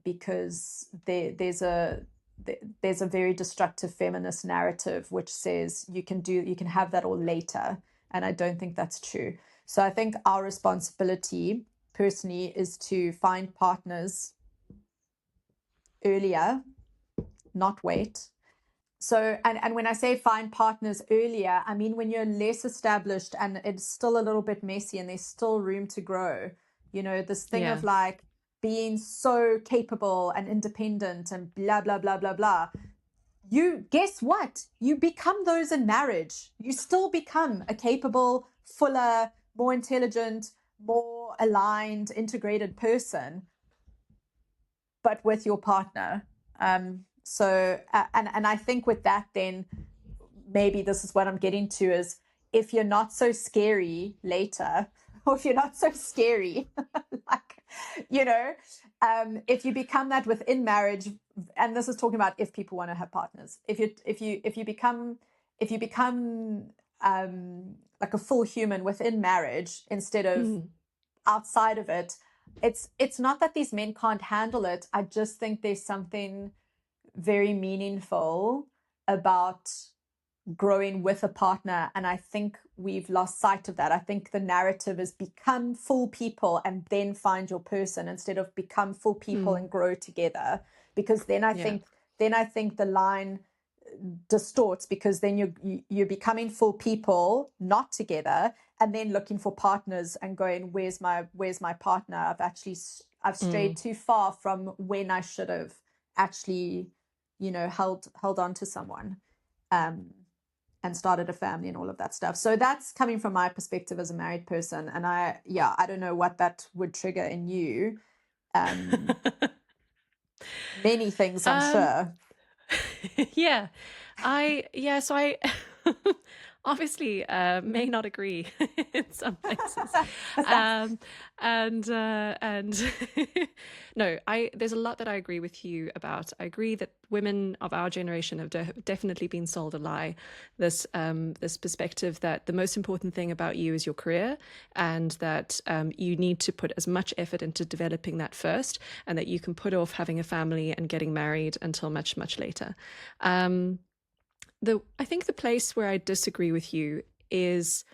because there's a very destructive feminist narrative which says you can have that all later, and I don't think that's true. So I think our responsibility personally is to find partners earlier, not wait. So, and when I say find partners earlier, I mean when you're less established and it's still a little bit messy and there's still room to grow. This thing of like being so capable and independent and blah, blah, blah, blah, blah. Guess what? You become those in marriage. You still become a capable, fuller, more intelligent, more aligned, integrated person, but with your partner. So, and I think with that, then maybe this is what I'm getting to, is if you're not so scary later, or if you're not so scary, like, if you become that within marriage, and this is talking about if people want to have partners, if you become like a full human within marriage instead of outside of it, it's not that these men can't handle it. I just think there's something very meaningful about growing with a partner, and I think we've lost sight of that. I think the narrative is become full people and then find your person, instead of become full people and grow together, because then I think the line distorts, because then you're becoming full people, not together, and then looking for partners and going, where's my partner? I've strayed too far from when I should have actually, held on to someone, and started a family and all of that stuff. So that's coming from my perspective as a married person. And I don't know what that would trigger in you. Many things, I'm sure. Yeah, so I obviously may not agree in some places. And no, there's a lot that I agree with you about. I agree that women of our generation have definitely been sold a lie. This perspective that the most important thing about you is your career, and that you need to put as much effort into developing that first, and that you can put off having a family and getting married until much, much later. I think the place where I disagree with you is,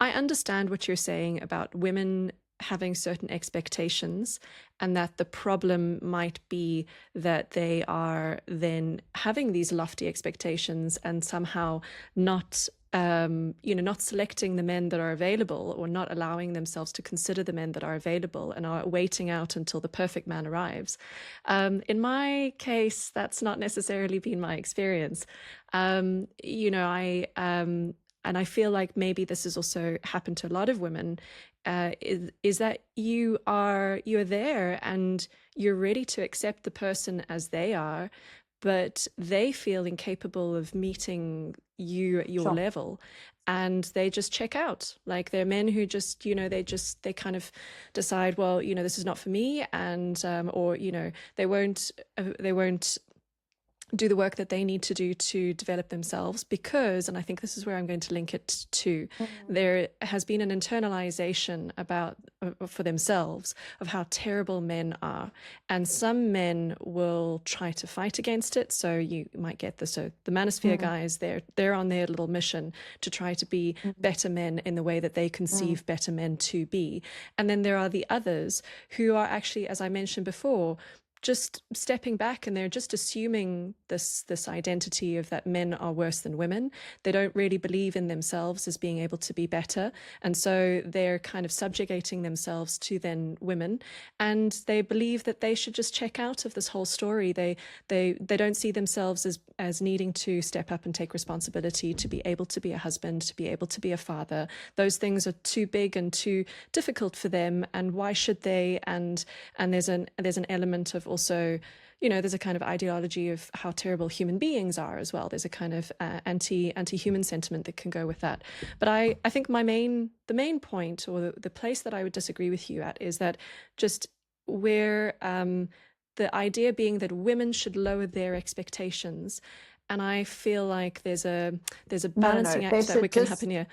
I understand what you're saying about women having certain expectations, and that the problem might be that they are then having these lofty expectations and somehow not not selecting the men that are available, or not allowing themselves to consider the men that are available, and are waiting out until the perfect man arrives. In my case, that's not necessarily been my experience. And I feel like maybe this has also happened to a lot of women, is that you are there and you're ready to accept the person as they are, but they feel incapable of meeting your Sure. level, and they just check out. Like, they're men who just, they kind of decide, well, this is not for me, and or they won't do the work that they need to do to develop themselves, because, and I think this is where I'm going to link it to, there has been an internalization for themselves of how terrible men are. And some men will try to fight against it. So you might get the Manosphere guys, they're on their little mission to try to be better men in the way that they conceive better men to be. And then there are the others who are actually, as I mentioned before, just stepping back, and they're just assuming this identity of that men are worse than women. They don't really believe in themselves as being able to be better, and so they're kind of subjugating themselves to then women, and they believe that they should just check out of this whole story. They don't see themselves as needing to step up and take responsibility, to be able to be a husband, to be able to be a father. Those things are too big and too difficult for them, and why should they? And there's an element of also, there's a kind of ideology of how terrible human beings are as well. There's a kind of anti-human sentiment that can go with that. But I think the main point, or the place that I would disagree with you at, is that just where the idea being that women should lower their expectations, and I feel like there's a balancing act that can happen here.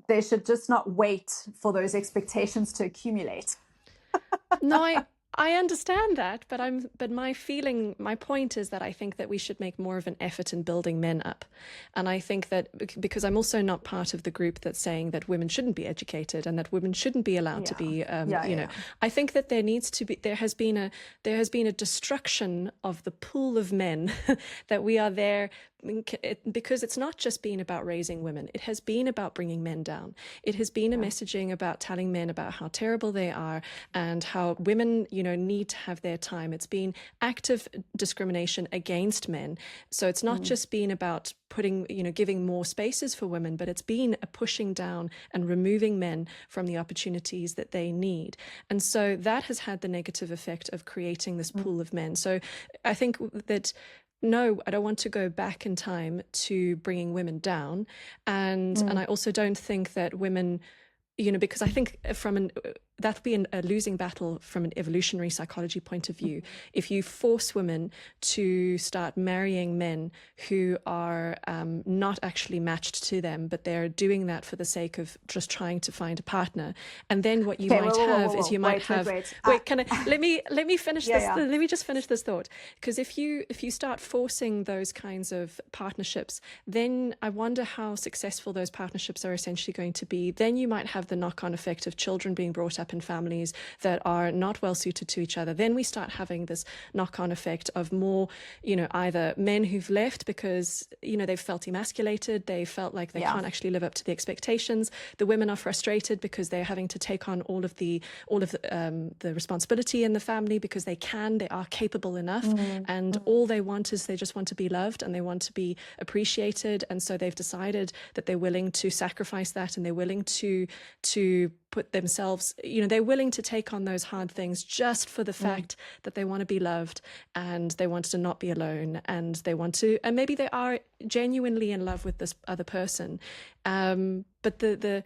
They should just not wait for those expectations to accumulate. No, I understand that, but my point is that I think that we should make more of an effort in building men up. And I think that, because I'm also not part of the group that's saying that women shouldn't be educated and that women shouldn't be allowed to be, I think that there has been a destruction of the pool of men that we are there, because it's not just been about raising women. It has been about bringing men down. It has been a messaging about telling men about how terrible they are, and how women, need to have their time. It's been active discrimination against men. So it's not just been about giving more spaces for women, but it's been a pushing down and removing men from the opportunities that they need. And so that has had the negative effect of creating this pool of men. So I think that, no, I don't want to go back in time to bringing women down. And I also don't think that women, because I think that would be a losing battle from an evolutionary psychology point of view. If you force women to start marrying men who are not actually matched to them, but they're doing that for the sake of just trying to find a partner, and then what you might have is you might have. Wait, can I let me finish this? Yeah. Let me just finish this thought, because if you start forcing those kinds of partnerships, then I wonder how successful those partnerships are essentially going to be. Then you might have the knock-on effect of children being brought up up in families that are not well suited to each other, then we start having this knock-on effect of more, either men who've left because, they've felt emasculated, they felt like they can't actually live up to the expectations. The women are frustrated because they're having to take on all of the responsibility in the family because they are capable enough, and all they want is they just want to be loved and they want to be appreciated, and so they've decided that they're willing to sacrifice that, and they're willing to put themselves, they're willing to take on those hard things just for the fact that they want to be loved and they want to not be alone, and they want to, and maybe they are genuinely in love with this other person, but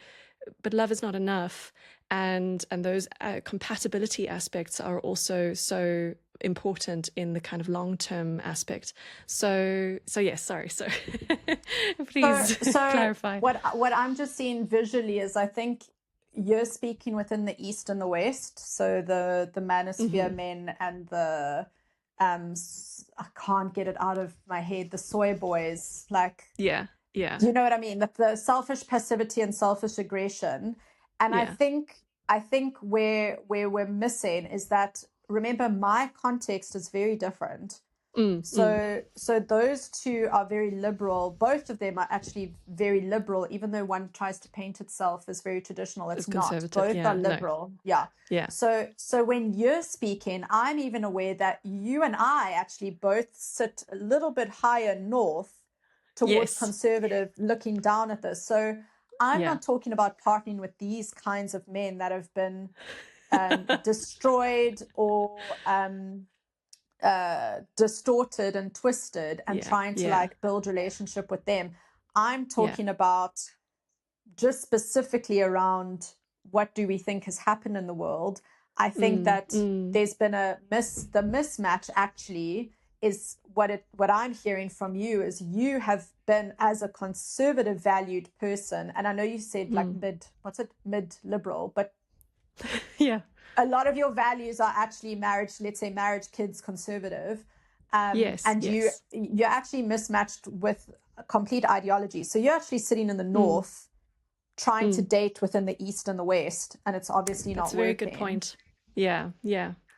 love is not enough, and those compatibility aspects are also so important in the kind of long-term aspect. So yes, sorry. So please clarify. What I'm just seeing visually is, I think you're speaking within the East and the West. So the Manosphere men and the I can't get it out of my head, the soy boys, like, yeah. Do you know what I mean? The selfish passivity and selfish aggression. And I think where we're missing is that, remember, my context is very different. So those two are very liberal. Both of them are actually very liberal, even though one tries to paint itself as very traditional. It's not. Both are liberal. No. Yeah. So when you're speaking, I'm even aware that you and I actually both sit a little bit higher north towards conservative, looking down at this. So I'm not talking about partnering with these kinds of men that have been destroyed or distorted and twisted, and trying to like build relationship with them. I'm talking about just specifically around what do we think has happened in the world. I think that there's been the mismatch actually is what I'm hearing from you is you have been, as a conservative valued person, and I know you said like mid liberal, but a lot of your values are actually marriage, kids, conservative. You're actually mismatched with a complete ideology. So you're actually sitting in the north trying to date within the East and the West, and it's obviously not working. That's a very good point. Yeah,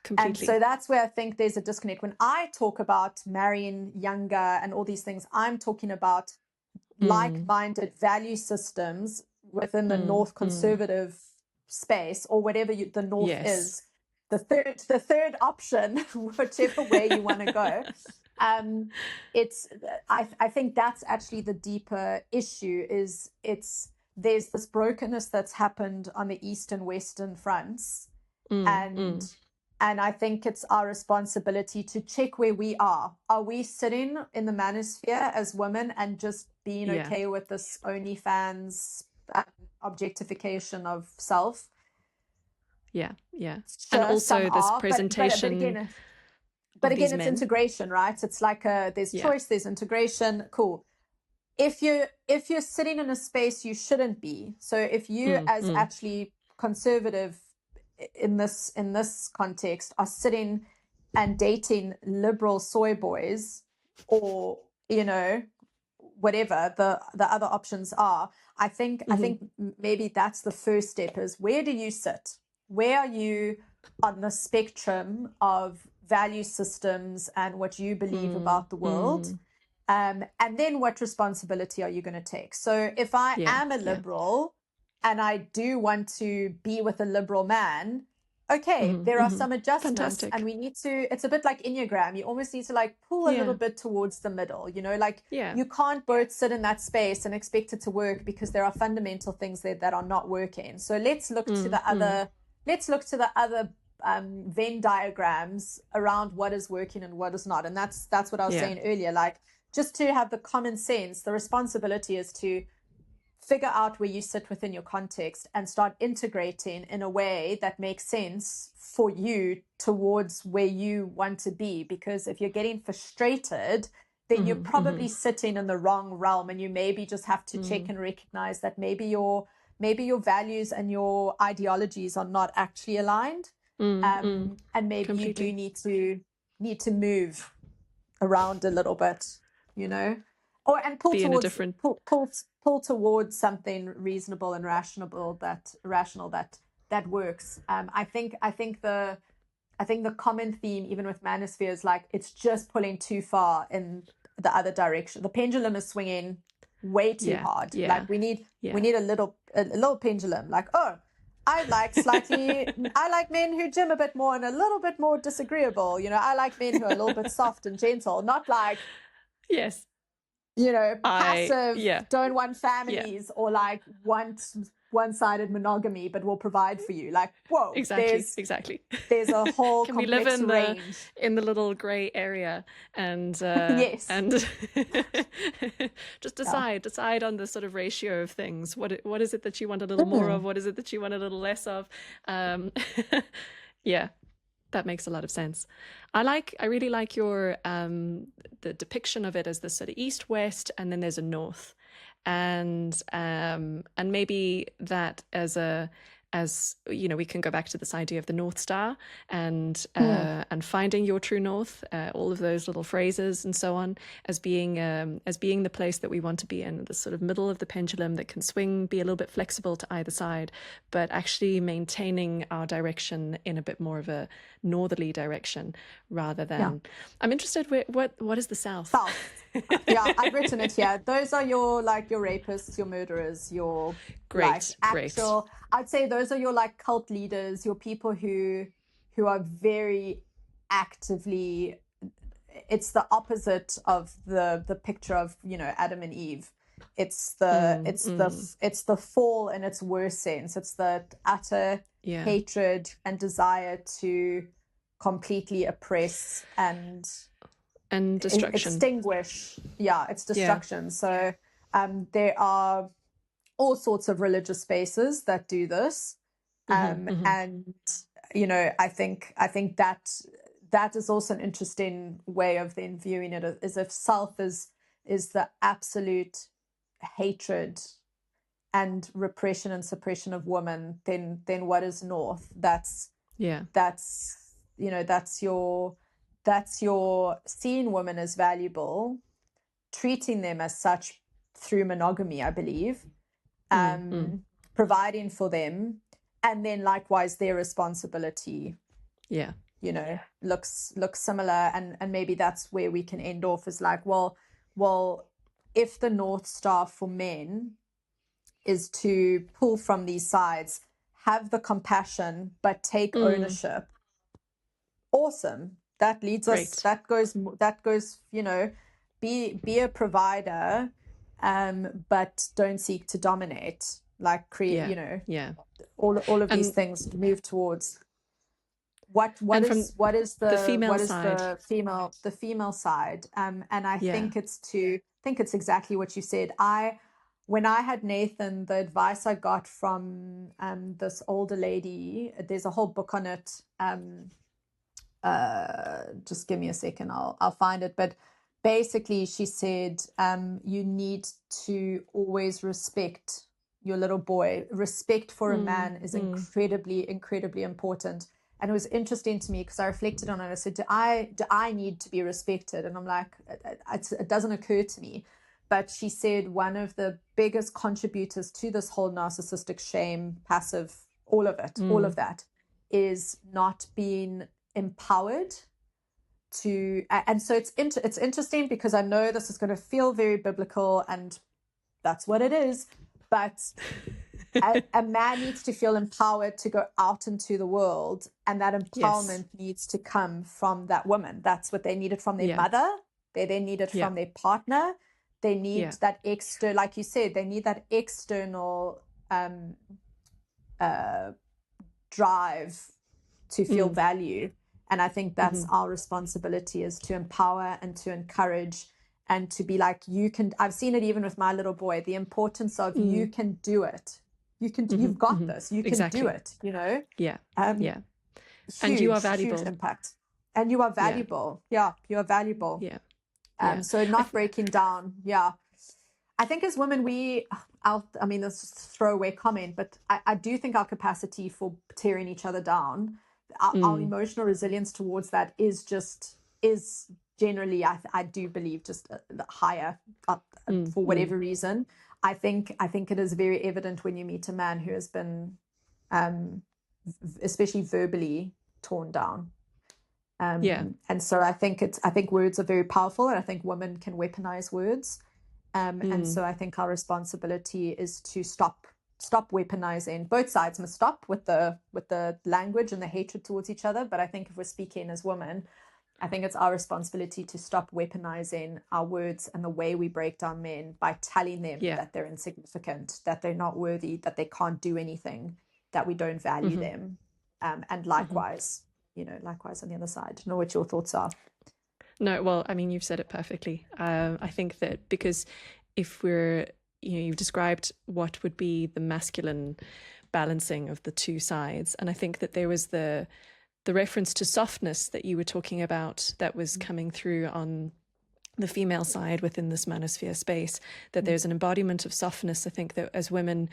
completely. And so that's where I think there's a disconnect. When I talk about marrying younger and all these things, I'm talking about like-minded value systems within the North conservative space, or whatever the North is. The third option, whichever way you want to go. I think that's actually the deeper issue. There's this brokenness that's happened on the East and Western fronts, and I think it's our responsibility to check where we are. Are we sitting in the manosphere as women and just being okay with this OnlyFans objectification of self? Yeah. Sure, and also this presentation. But again, it's integration, right? It's like there's choice, there's integration. Cool. If you're sitting in a space you shouldn't be, so if you as actually conservative in this context are sitting and dating liberal soy boys, or whatever the other options are, I think maybe that's the first step, is where do you sit? Where are you on the spectrum of value systems and what you believe about the world? And then what responsibility are you going to take? So if I am a liberal and I do want to be with a liberal man, okay, there are some adjustments. Fantastic. And we need to, it's a bit like Enneagram. You almost need to like pull a little bit towards the middle, you can't both sit in that space and expect it to work, because there are fundamental things there that are not working. So let's look to the other, Venn diagrams around what is working and what is not. And that's what I was saying earlier, like, just to have the common sense, the responsibility is to figure out where you sit within your context and start integrating in a way that makes sense for you towards where you want to be. Because if you're getting frustrated, then you're probably sitting in the wrong realm, and you maybe just have to check and recognize that maybe your values and your ideologies are not actually aligned. And maybe completely. You do need to move around a little bit, and pull towards something reasonable and rational that that works. I think the common theme, even with Manosphere, is like it's just pulling too far in the other direction. The pendulum is swinging way too hard. Like we need a little pendulum. Like, oh, I like men who gym a bit more and a little bit more disagreeable. You know, I like men who are a little bit soft and gentle, not like, yes, you know, passive, don't want families, yeah. or like want one-sided monogamy but will provide for you. Like, whoa, exactly. There's a whole Can we complex live range in the little gray area and yes, and just decide on the sort of ratio of things. What is it that you want a little more of? What is it that you want a little less of? Yeah, that makes a lot of sense. I really like your the depiction of it as the sort of east west, and then there's a north, and maybe that as you know, we can go back to this idea of the North Star and finding your true north, all of those little phrases and so on, as being the place that we want to be in, the sort of middle of the pendulum that can swing, be a little bit flexible to either side, but actually maintaining our direction in a bit more of a northerly direction rather than. I'm interested. What is the South? South. Yeah, I've written it here. Those are your rapists, your murderers, your actual. I'd say those are your like cult leaders, your people who are very actively. It's the opposite of the picture of, you know, Adam and Eve. It's the fall in its worst sense. It's the utter hatred and desire to completely oppress and destruction, extinguish. It's destruction. So there are all sorts of religious spaces that do this, and you know, I think that is also an interesting way of then viewing it, as if self is the absolute hatred and repression and suppression of women, then what is north? That's you know, that's your seeing women as valuable, treating them as such through monogamy, I believe, providing for them, and then likewise their responsibility, you know, looks similar, and maybe that's where we can end off, is like, well, if the North Star for men is to pull from these sides, have the compassion, but take ownership. Awesome. That leads us, that goes, you know, be a provider, but don't seek to dominate, like create, you know, all of these things move towards what is the female side. The female side. And I think it's exactly what you said. When I had Nathan, the advice I got from this older lady, there's a whole book on it. Just give me a second, I'll find it. But basically she said, you need to always respect your little boy. Respect for a man is incredibly, incredibly important. And it was interesting to me because I reflected on it. I said, do I need to be respected? And I'm like, it doesn't occur to me. But she said one of the biggest contributors to this whole narcissistic shame, passive, all of that, is not being empowered to. And so it's interesting because I know this is going to feel very biblical, and that's what it is. But a man needs to feel empowered to go out into the world, and that empowerment needs to come from that woman. That's what they needed from their mother. They need it from their partner. They need that extra, like you said, they need that external drive to feel value. And I think that's our responsibility, is to empower and to encourage and to be like, you can. I've seen it even with my little boy, the importance of you can do it. You can, you've got this, you can do it, you know? Huge, and you are valuable. Huge impact. And you are valuable. Yeah, you are valuable. So not breaking down. I think as women, I mean, this is a throwaway comment, but I do think our capacity for tearing each other down, our emotional resilience towards that is generally, I do believe, just higher up for whatever reason. I think it is very evident when you meet a man who has been especially verbally, torn down. Yeah. And so I think words are very powerful, and I think women can weaponize words. And so I think our responsibility is to stop weaponizing. Both sides must stop with the language and the hatred towards each other. But I think if we're speaking as women, I think it's our responsibility to stop weaponizing our words and the way we break down men by telling them that they're insignificant, that they're not worthy, that they can't do anything, that we don't value them. And likewise, likewise on the other side. I don't know what your thoughts are. No, well, I mean, you've said it perfectly. I think that because if you've described what would be the masculine balancing of the two sides. And I think that there was the reference to softness that you were talking about that was coming through on the female side within this manosphere space, that there's an embodiment of softness. I think that as women,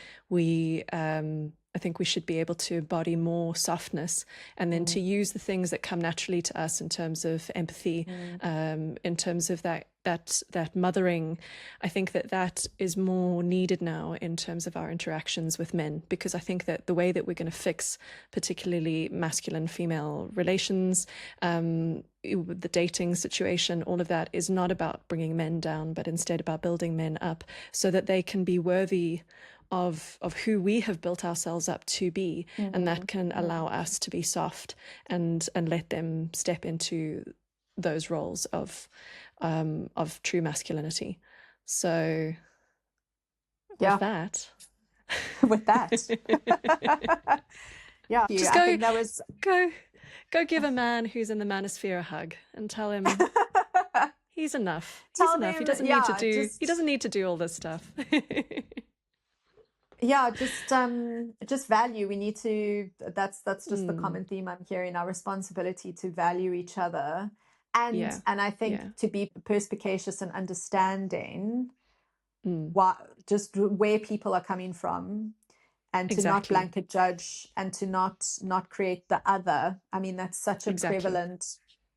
I think we should be able to embody more softness, and then to use the things that come naturally to us in terms of empathy, in terms of that mothering. I think that is more needed now in terms of our interactions with men, because I think that the way that we're going to fix particularly masculine-female relations, the dating situation, all of that is not about bringing men down, but instead about building men up so that they can be worthy of who we have built ourselves up to be, and that can allow us to be soft and let them step into those roles of true masculinity. So with that yeah, just I think that was go give a man who's in the manosphere a hug and tell him he's enough. He's enough. He doesn't need to do all this stuff. Yeah, just value. We need to, that's just the common theme I'm hearing, our responsibility to value each other. And I think to be perspicacious and understanding just where people are coming from, and to not blanket judge, and to not create the other. I mean, that's such a prevalent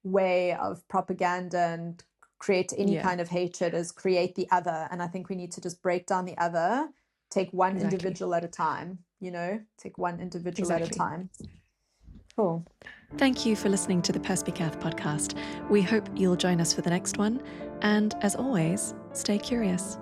way of propaganda and create any kind of hatred, is create the other. And I think we need to just break down the other, take one individual at a time, take one individual at a time. Cool. Thank you for listening to the Perspicaz podcast. We hope you'll join us for the next one. And as always, stay curious.